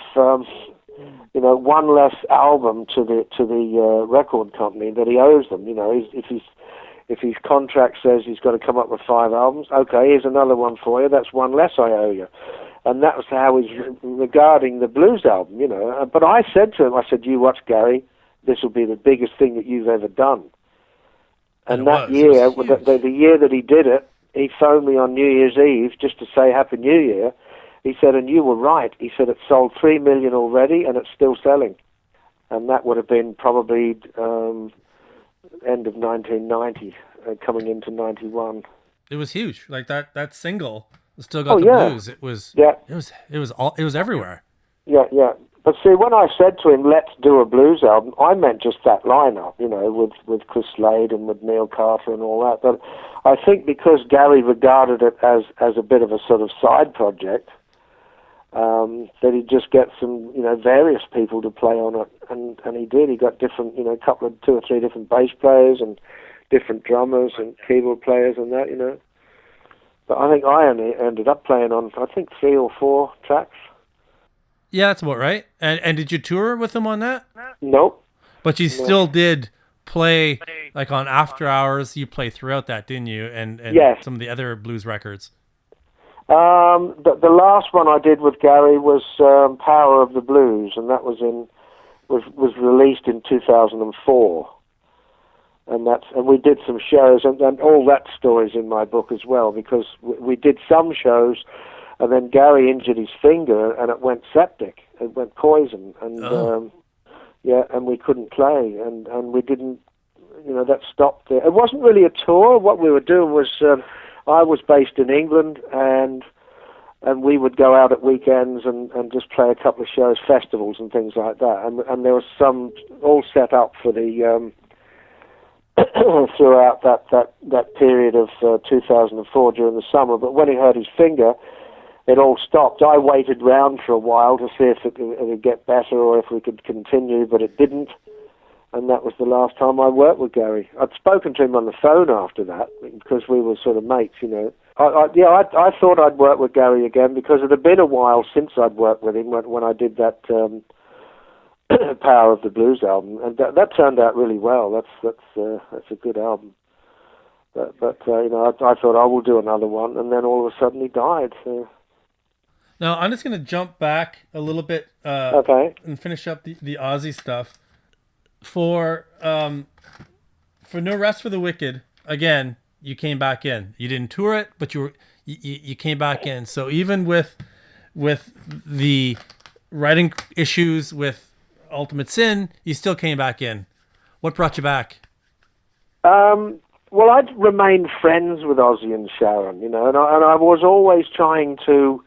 one less album to the record company that he owes them. If his contract says he's got to come up with 5 albums, okay, here's another one for you. That's one less I owe you. And that was how he's regarding the blues album, But I said to him, you watch, Gary, this will be the biggest thing that you've ever done. And that year, the year that he did it, he phoned me on New Year's Eve just to say Happy New Year. He said, and you were right. He said, it sold 3 million already and it's still selling. And that would have been probably end of 1990, coming into 91.
It was huge. Like that single still got the blues. It was it was everywhere.
Yeah. But see, when I said to him, let's do a blues album, I meant just that lineup, with Chris Slade and with Neil Carter and all that. But I think because Gary regarded it as a bit of a sort of side project, that he'd just get some, various people to play on it. And he did. He got different, 2 or 3 different bass players and different drummers and keyboard players and that, But I think I only ended up playing on, 3 or 4 tracks.
Yeah, that's about right. And did you tour with him on that?
Nope.
But you still did play, like on After Hours, you played throughout that, didn't you? And
yes.
Some of the other blues records.
The last one I did with Gary was Power of the Blues, and that was released in 2004. And we did some shows, and all that story's in my book as well, because we did some shows, and then Gary injured his finger, and it went septic, it went poison, and and we couldn't play, and we didn't, that stopped there. It wasn't really a tour. What we were doing was, I was based in England, and we would go out at weekends and just play a couple of shows, festivals and things like that, and there was some all set up for the throughout that period of 2004 during the summer. But when he hurt his finger, it all stopped. I waited round for a while to see if it would get better or if we could continue, but it didn't. And that was the last time I worked with Gary. I'd spoken to him on the phone after that because we were sort of mates, I thought I'd work with Gary again because it had been a while since I'd worked with him when I did that Power of the Blues album, and that turned out really well. That's a good album. But I thought I will do another one, and then all of a sudden he died. So.
Now I'm just going to jump back a little bit, and finish up the Ozzy stuff. For No Rest for the Wicked, again, you came back in. You didn't tour it, but you came back in. So even with the writing issues with Ultimate Sin, you still came back in. What brought you back?
Well, I'd remained friends with Ozzy and Sharon, and I was always trying to,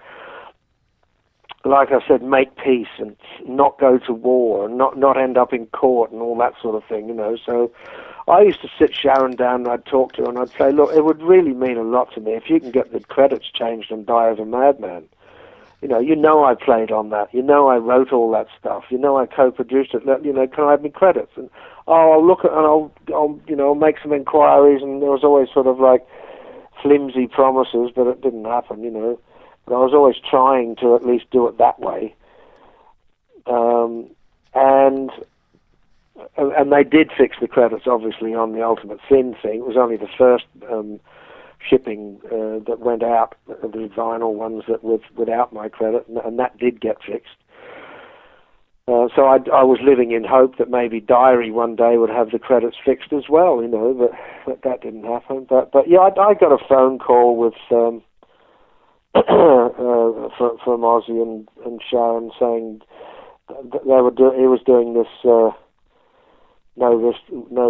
like I said, make peace and not go to war and not end up in court and all that sort of thing, So I used to sit Sharon down and I'd talk to her and I'd say, look, it would really mean a lot to me if you can get the credits changed on Die of a Madman. I played on that. I wrote all that stuff. I co-produced it. Can I have my credits? And I'll look at and I'll make some inquiries. And there was always sort of like flimsy promises, but it didn't happen. But I was always trying to at least do it that way. And they did fix the credits, obviously, on the Ultimate Sin thing. It was only the first shipping that went out, the vinyl ones that without my credit, and that did get fixed. So I was living in hope that maybe Diary one day would have the credits fixed as well, but that didn't happen. But yeah, I got a phone call with from Ozzy and Sharon saying that he was doing this No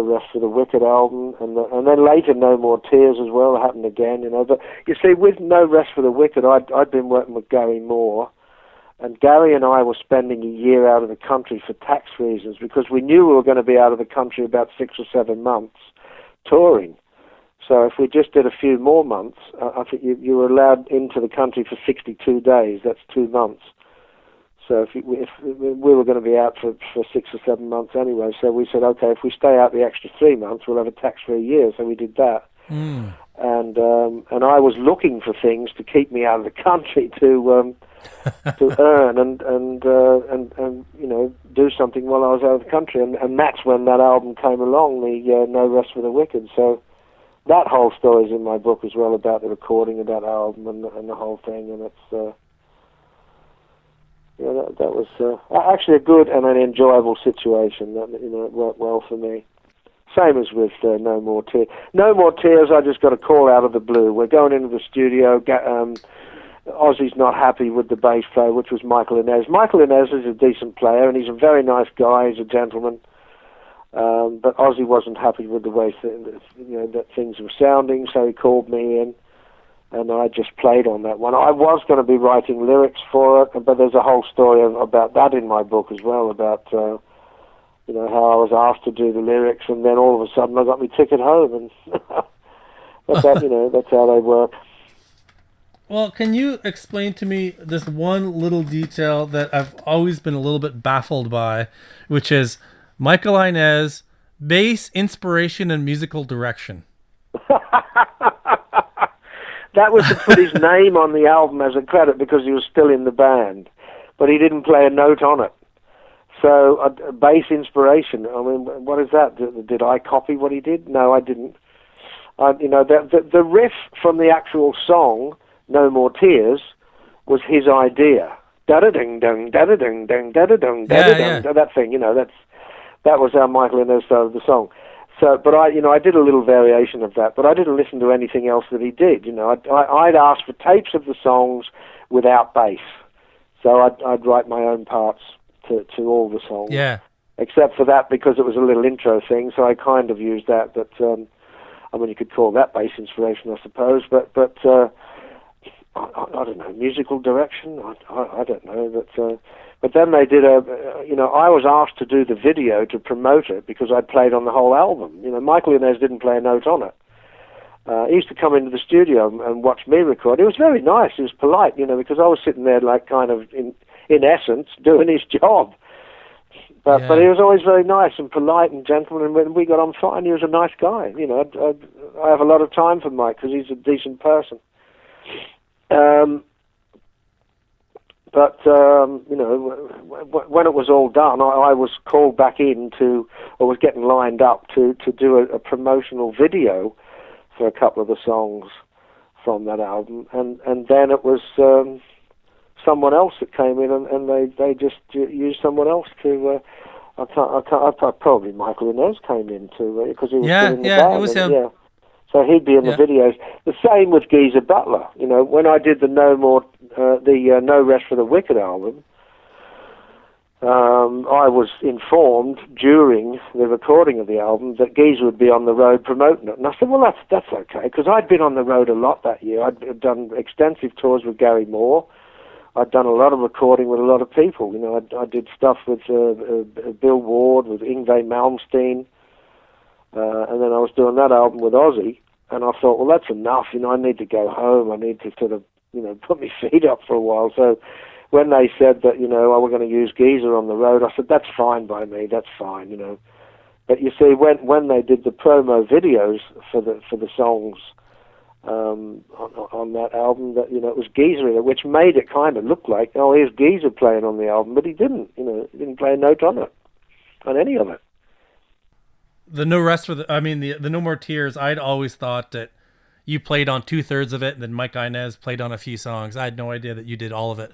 Rest for the Wicked album, and then later No More Tears as well happened again, But you see, with No Rest for the Wicked, I'd been working with Gary Moore. And Gary and I were spending a year out of the country for tax reasons because we knew we were going to be out of the country about 6 or 7 months touring. So if we just did a few more months, I think you were allowed into the country for 62 days. That's 2 months. So if we were going to be out for 6 or 7 months anyway, so we said, okay, if we stay out the extra 3 months, we'll have a tax-free year. So we did that. Mm. And I was looking for things to keep me out of the country to earn and do something while I was out of the country, and that's when that album came along, the No Rest for the Wicked. So that whole story is in my book as well, about the recording of that album and the whole thing, and it's that was actually a good and an enjoyable situation. That it worked well for me. Same as with No More Tears. No More Tears, I just got a call out of the blue. We're going into the studio. Ozzy's not happy with the bass player, which was Michael Inez. Michael Inez is a decent player, and he's a very nice guy. He's a gentleman. But Ozzy wasn't happy with the way that things were sounding, so he called me in, and I just played on that one. I was going to be writing lyrics for it, but there's a whole story about that in my book as well, about how I was asked to do the lyrics, and then all of a sudden I got my ticket home, and that's how they work.
Well, can you explain to me this one little detail that I've always been a little bit baffled by, which is Michael Inez, bass, inspiration, and musical direction?
That was to put his name on the album as a credit because he was still in the band, but he didn't play a note on it. So, bass inspiration, I mean, what is that? Did I copy what he did? No, I didn't. The riff from the actual song, No More Tears, was his idea. Da-da-ding-ding, da-da-ding-ding, da-da-ding, da-da-ding, that thing, that was how Michael Inez started the song. So, but I did a little variation of that, but I didn't listen to anything else that he did. I'd asked for tapes of the songs without bass, so I'd write my own parts to all the songs.
Yeah.
Except for that, because it was a little intro thing, so I kind of used that. But I mean, you could call that bass inspiration, I suppose. But I don't know, musical direction. I don't know, but then they did I was asked to do the video to promote it because I'd played on the whole album. Michael Inez didn't play a note on it. He used to come into the studio and watch me record. It was very nice. He was polite, because I was sitting there like kind of in essence doing his job. But he was always very nice and polite and gentleman, and when we got on fine, he was a nice guy. I have a lot of time for Mike because he's a decent person. When it was all done, I was called back in or was getting lined up to do a promotional video for a couple of the songs from that album, and then it was someone else that came in, and they just used someone else to. Probably Michael Inez came in too, because he was still in the band.
It was him.
Yeah. So he'd be in the videos. The same with Geezer Butler. When I did the No Rest for the Wicked album, I was informed during the recording of the album that Geezer would be on the road promoting it. And I said, well, that's okay, because I'd been on the road a lot that year. I'd done extensive tours with Gary Moore. I'd done a lot of recording with a lot of people. I did stuff with Bill Ward, with Yngwie Malmsteen, and then I was doing that album with Ozzy. And I thought, well, that's enough. I need to go home. I need to sort of, put my feet up for a while. So when they said that, we're going to use Geezer on the road, I said, that's fine by me. That's fine, But you see, when they did the promo videos for the songs on that album, that it was Geezer in it, which made it kind of look like, oh, here's Geezer playing on the album, but he didn't. He didn't play a note on it, on any of it.
The No Rest for the No More Tears, I'd always thought that you played on 2/3 of it, and then Mike Inez played on a few songs. I had no idea that you did all of it.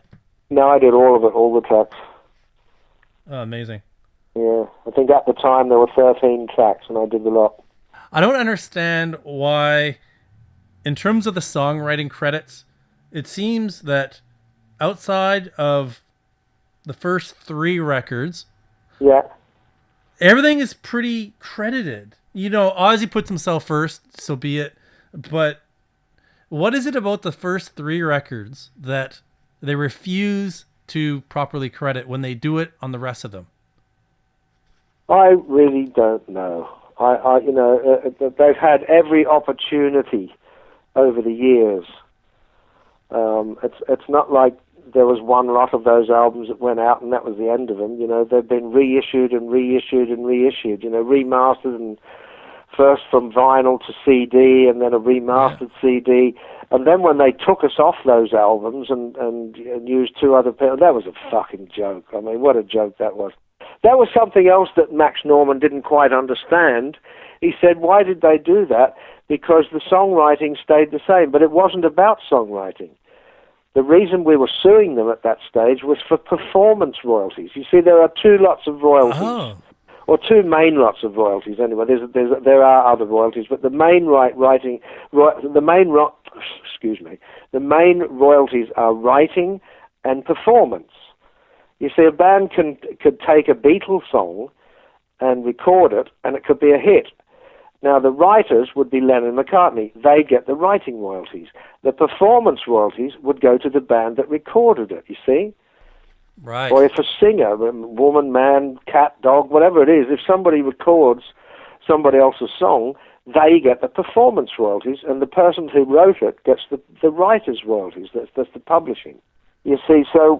No, I did all of it, all the tracks.
Oh, amazing.
Yeah, I think at the time there were 13 tracks, and I did the lot.
I don't understand why, in terms of the songwriting credits, it seems that outside of the first 3 records,
Yeah.
everything is pretty credited. You know, Ozzy puts himself first, so be it. But what is it about the first 3 records that they refuse to properly credit when they do it on the rest of them?
I really don't know. They've had every opportunity over the years. It's not like there was one lot of those albums that went out and that was the end of them. You know, they've been reissued and reissued and reissued. You know, remastered, and first from vinyl to CD, and then a remastered CD. And then when they took us off those albums and used 2 other people, that was a fucking joke. I mean, what a joke that was. That was something else that Max Norman didn't quite understand. He said, why did they do that? Because the songwriting stayed the same, but it wasn't about songwriting. The reason we were suing them at that stage was for performance royalties. You see, there are 2 lots of royalties, or 2 main lots of royalties. Anyway, there are other royalties, but the main the main royalties are writing and performance. You see, a band could take a Beatles song and record it, and it could be a hit. Now, the writers would be Lennon and McCartney. They get the writing royalties. The performance royalties would go to the band that recorded it, you see?
Right.
Or if a singer, woman, man, cat, dog, whatever it is, if somebody records somebody else's song, they get the performance royalties, and the person who wrote it gets the writer's royalties. That's the publishing. You see, so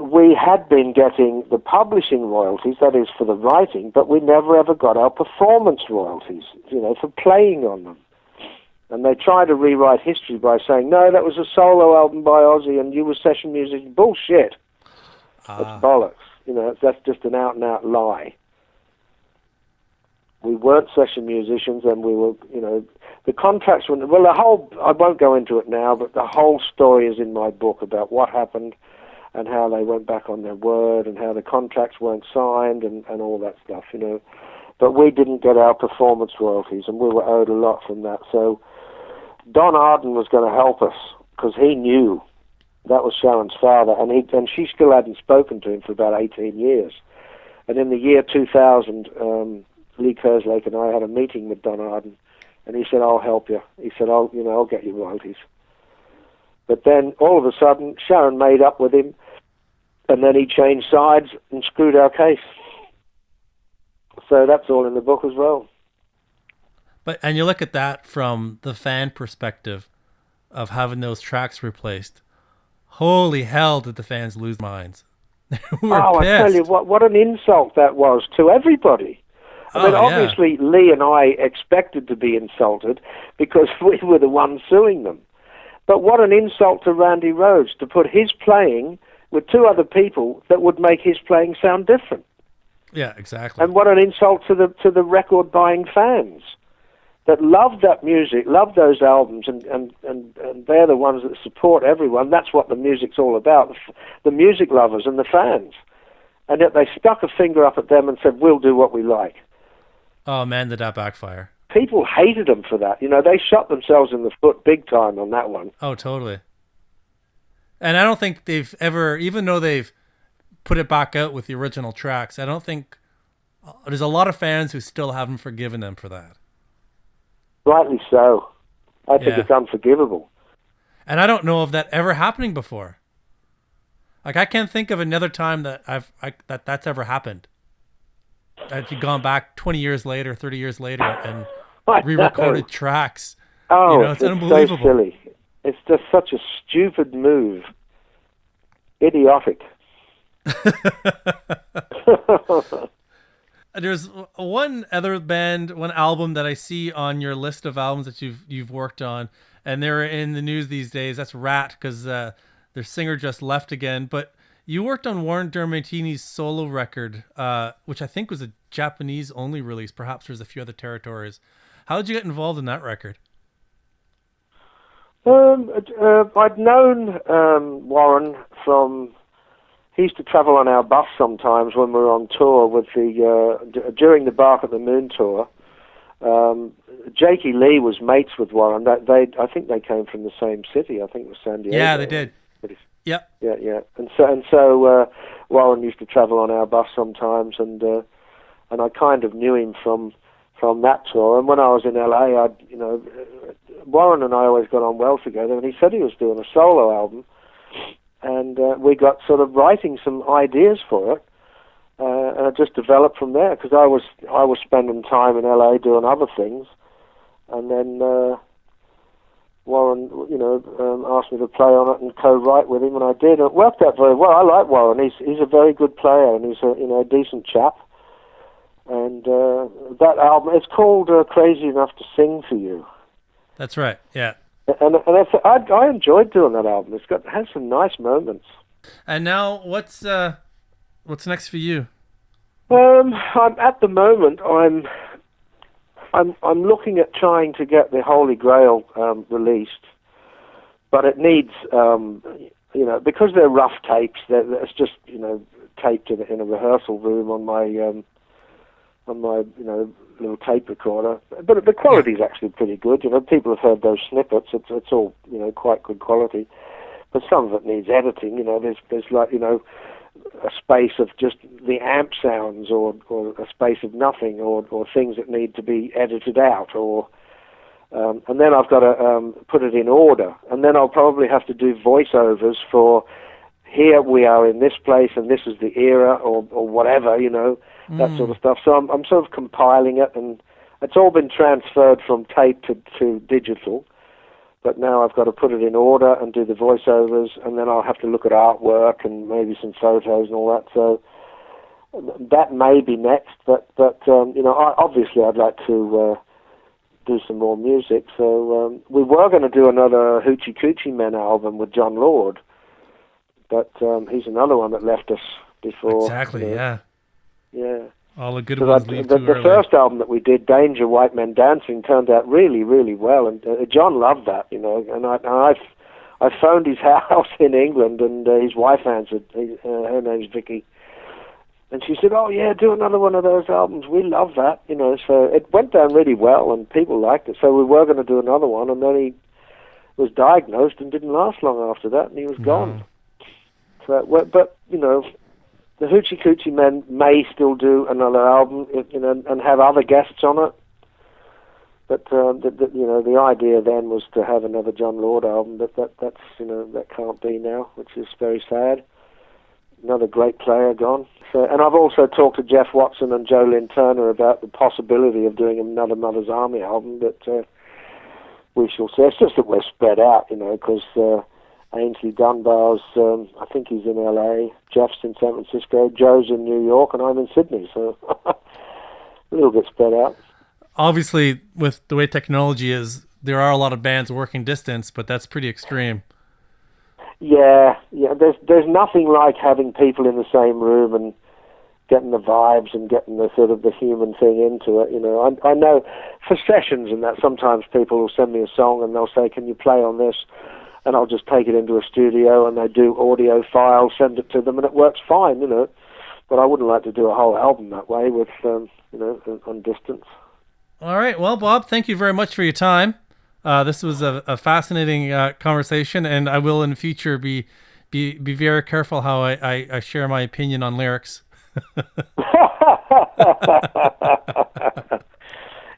we had been getting the publishing royalties, that is for the writing, but we never ever got our performance royalties, you know, for playing on them. And they try to rewrite history by saying, no, that was a solo album by Ozzy and you were session music. Bullshit. That's bollocks. You know, that's just an out-and-out lie. We weren't session musicians, and we were, you know, the contracts were, well, I won't go into it now, but the whole story is in my book about what happened and how they went back on their word and how the contracts weren't signed and all that stuff, you know. But we didn't get our performance royalties, and we were owed a lot from that. So Don Arden was going to help us because he knew that was Sharon's father, and she still hadn't spoken to him for about 18 years. And in the year 2000, Lee Kerslake and I had a meeting with Don Arden, and he said, I'll help you. He said, I'll get you royalties. But then, all of a sudden, Sharon made up with him, and then he changed sides and screwed our case. So that's all in the book as well.
And you look at that from the fan perspective of having those tracks replaced. Holy hell, did the fans lose minds. They were pissed.
I tell you, what an insult that was to everybody. I mean, obviously, Lee and I expected to be insulted because we were the ones suing them. But what an insult to Randy Rhoads to put his playing with 2 other people that would make his playing sound different.
Yeah, exactly.
And what an insult to the record-buying fans that loved that music, loved those albums, and they're the ones that support everyone. That's what the music's all about, the music lovers and the fans. And yet they stuck a finger up at them and said, we'll do what we like.
Oh, man, did that backfire.
People hated them for that. You know, they shot themselves in the foot big time on that one.
Oh, totally. And I don't think they've ever, even though they've put it back out with the original tracks, I don't think, there's a lot of fans who still haven't forgiven them for that.
Rightly so. I think it's unforgivable.
And I don't know of that ever happening before. Like, I can't think of another time that that's ever happened. That you've gone back 20 years later, 30 years later, and re-recorded tracks.
Oh,
you know, it's unbelievable.
So silly. It's just such a stupid move. Idiotic.
There's one other band, one album that I see on your list of albums that you've worked on, and they're in the news these days. That's Rat, because their singer just left again. But you worked on Warren Dermatini's solo record, which I think was a Japanese-only release. Perhaps there's a few other territories. How did you get involved in that record?
I'd known Warren from. He used to travel on our bus sometimes when we were on tour with during the Bark at the Moon tour. Jakey Lee was mates with Warren. I think they came from the same city. I think it was San Diego.
Yeah, they did. Yep.
Yeah. And so Warren used to travel on our bus sometimes, and I kind of knew him from that tour. And when I was in LA, Warren and I always got on well together. And he said he was doing a solo album. And we got sort of writing some ideas for it, and it just developed from there. Because I was spending time in LA doing other things, and then Warren, asked me to play on it and co-write with him, and I did. And it worked out very well. I like Warren. He's a very good player, and he's a decent chap. And that album, it's called "Crazy Enough to Sing for You."
That's right. Yeah.
And I enjoyed doing that album. It has some nice moments.
And now, what's next for you?
At the moment, I'm looking at trying to get the Holy Grail released, but it needs, because they're rough tapes. It's just taped in a rehearsal room on my little tape recorder, but the quality's actually pretty good. People have heard those snippets. It's all quite good quality, but some of it needs editing. There's like a space of just the amp sounds, or a space of nothing, or things that need to be edited out, and then I've got to put it in order, and then I'll probably have to do voiceovers for here we are in this place and this is the era, or whatever, that sort of stuff. So I'm sort of compiling it, and it's all been transferred from tape to digital. But now I've got to put it in order and do the voiceovers, and then I'll have to look at artwork and maybe some photos and all that. So that may be next. But obviously I'd like to do some more music. So we were going to do another Hoochie Coochie Men album with John Lord, but he's another one that left us before.
Exactly. Yeah.
Yeah.
All the good ones leave too
the
early.
first album that we did, Danger, White Men Dancing, turned out really, really well, and John loved that, and I phoned his house in England, and his wife answered. Her name's Vicky, and she said, "Oh yeah, do another one of those albums. We love that," So it went down really well, and people liked it. So we were going to do another one, and then he was diagnosed and didn't last long after that, and he was gone. So, but the Hoochie Coochie Men may still do another album, and have other guests on it. But the idea then was to have another John Lord album, but that's that can't be now, which is very sad. Another great player gone. So, and I've also talked to Jeff Watson and Joe Lynn Turner about the possibility of doing another Mother's Army album, but we shall see. It's just that we're spread out, because Ainsley Dunbar's, I think he's in LA, Jeff's in San Francisco, Joe's in New York, and I'm in Sydney, so a little bit spread out.
Obviously, with the way technology is, there are a lot of bands working distance, but that's pretty extreme.
Yeah. There's nothing like having people in the same room and getting the vibes and getting the sort of the human thing into it. I know for sessions and that, sometimes people will send me a song and they'll say, "Can you play on this?" And I'll just take it into a studio, and they do audio files, send it to them, and it works fine, But I wouldn't like to do a whole album that way with, on distance.
All right. Well, Bob, thank you very much for your time. This was a fascinating conversation, and I will in the future be very careful how I share my opinion on lyrics.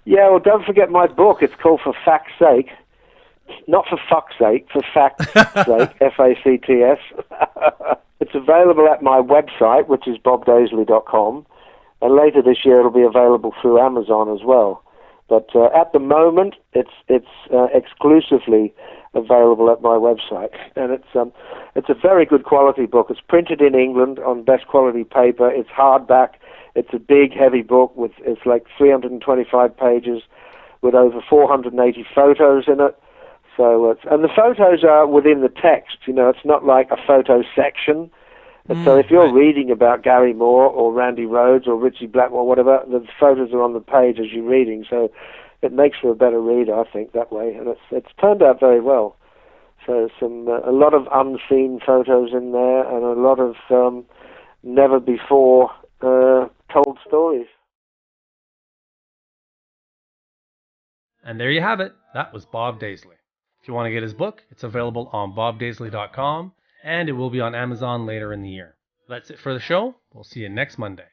Yeah, well, don't forget my book. It's called For Fact's Sake. Not for fuck's sake, for fact's sake, F-A-C-T-S. It's available at my website, which is bobdaisley.com, and later this year it'll be available through Amazon as well. But at the moment, it's exclusively available at my website, and it's a very good quality book. It's printed in England on best quality paper. It's hardback. It's a big, heavy book it's like 325 pages with over 480 photos in it. So and the photos are within the text. It's not like a photo section. And so if you're reading about Gary Moore or Randy Rhoads or Ritchie Blackmore, whatever, the photos are on the page as you're reading. So it makes for a better read, I think, that way. And it's turned out very well. So a lot of unseen photos in there, and a lot of never before told stories.
And there you have it. That was Bob Daisley. If you want to get his book, it's available on bobdaisley.com, and it will be on Amazon later in the year. That's it for the show. We'll see you next Monday.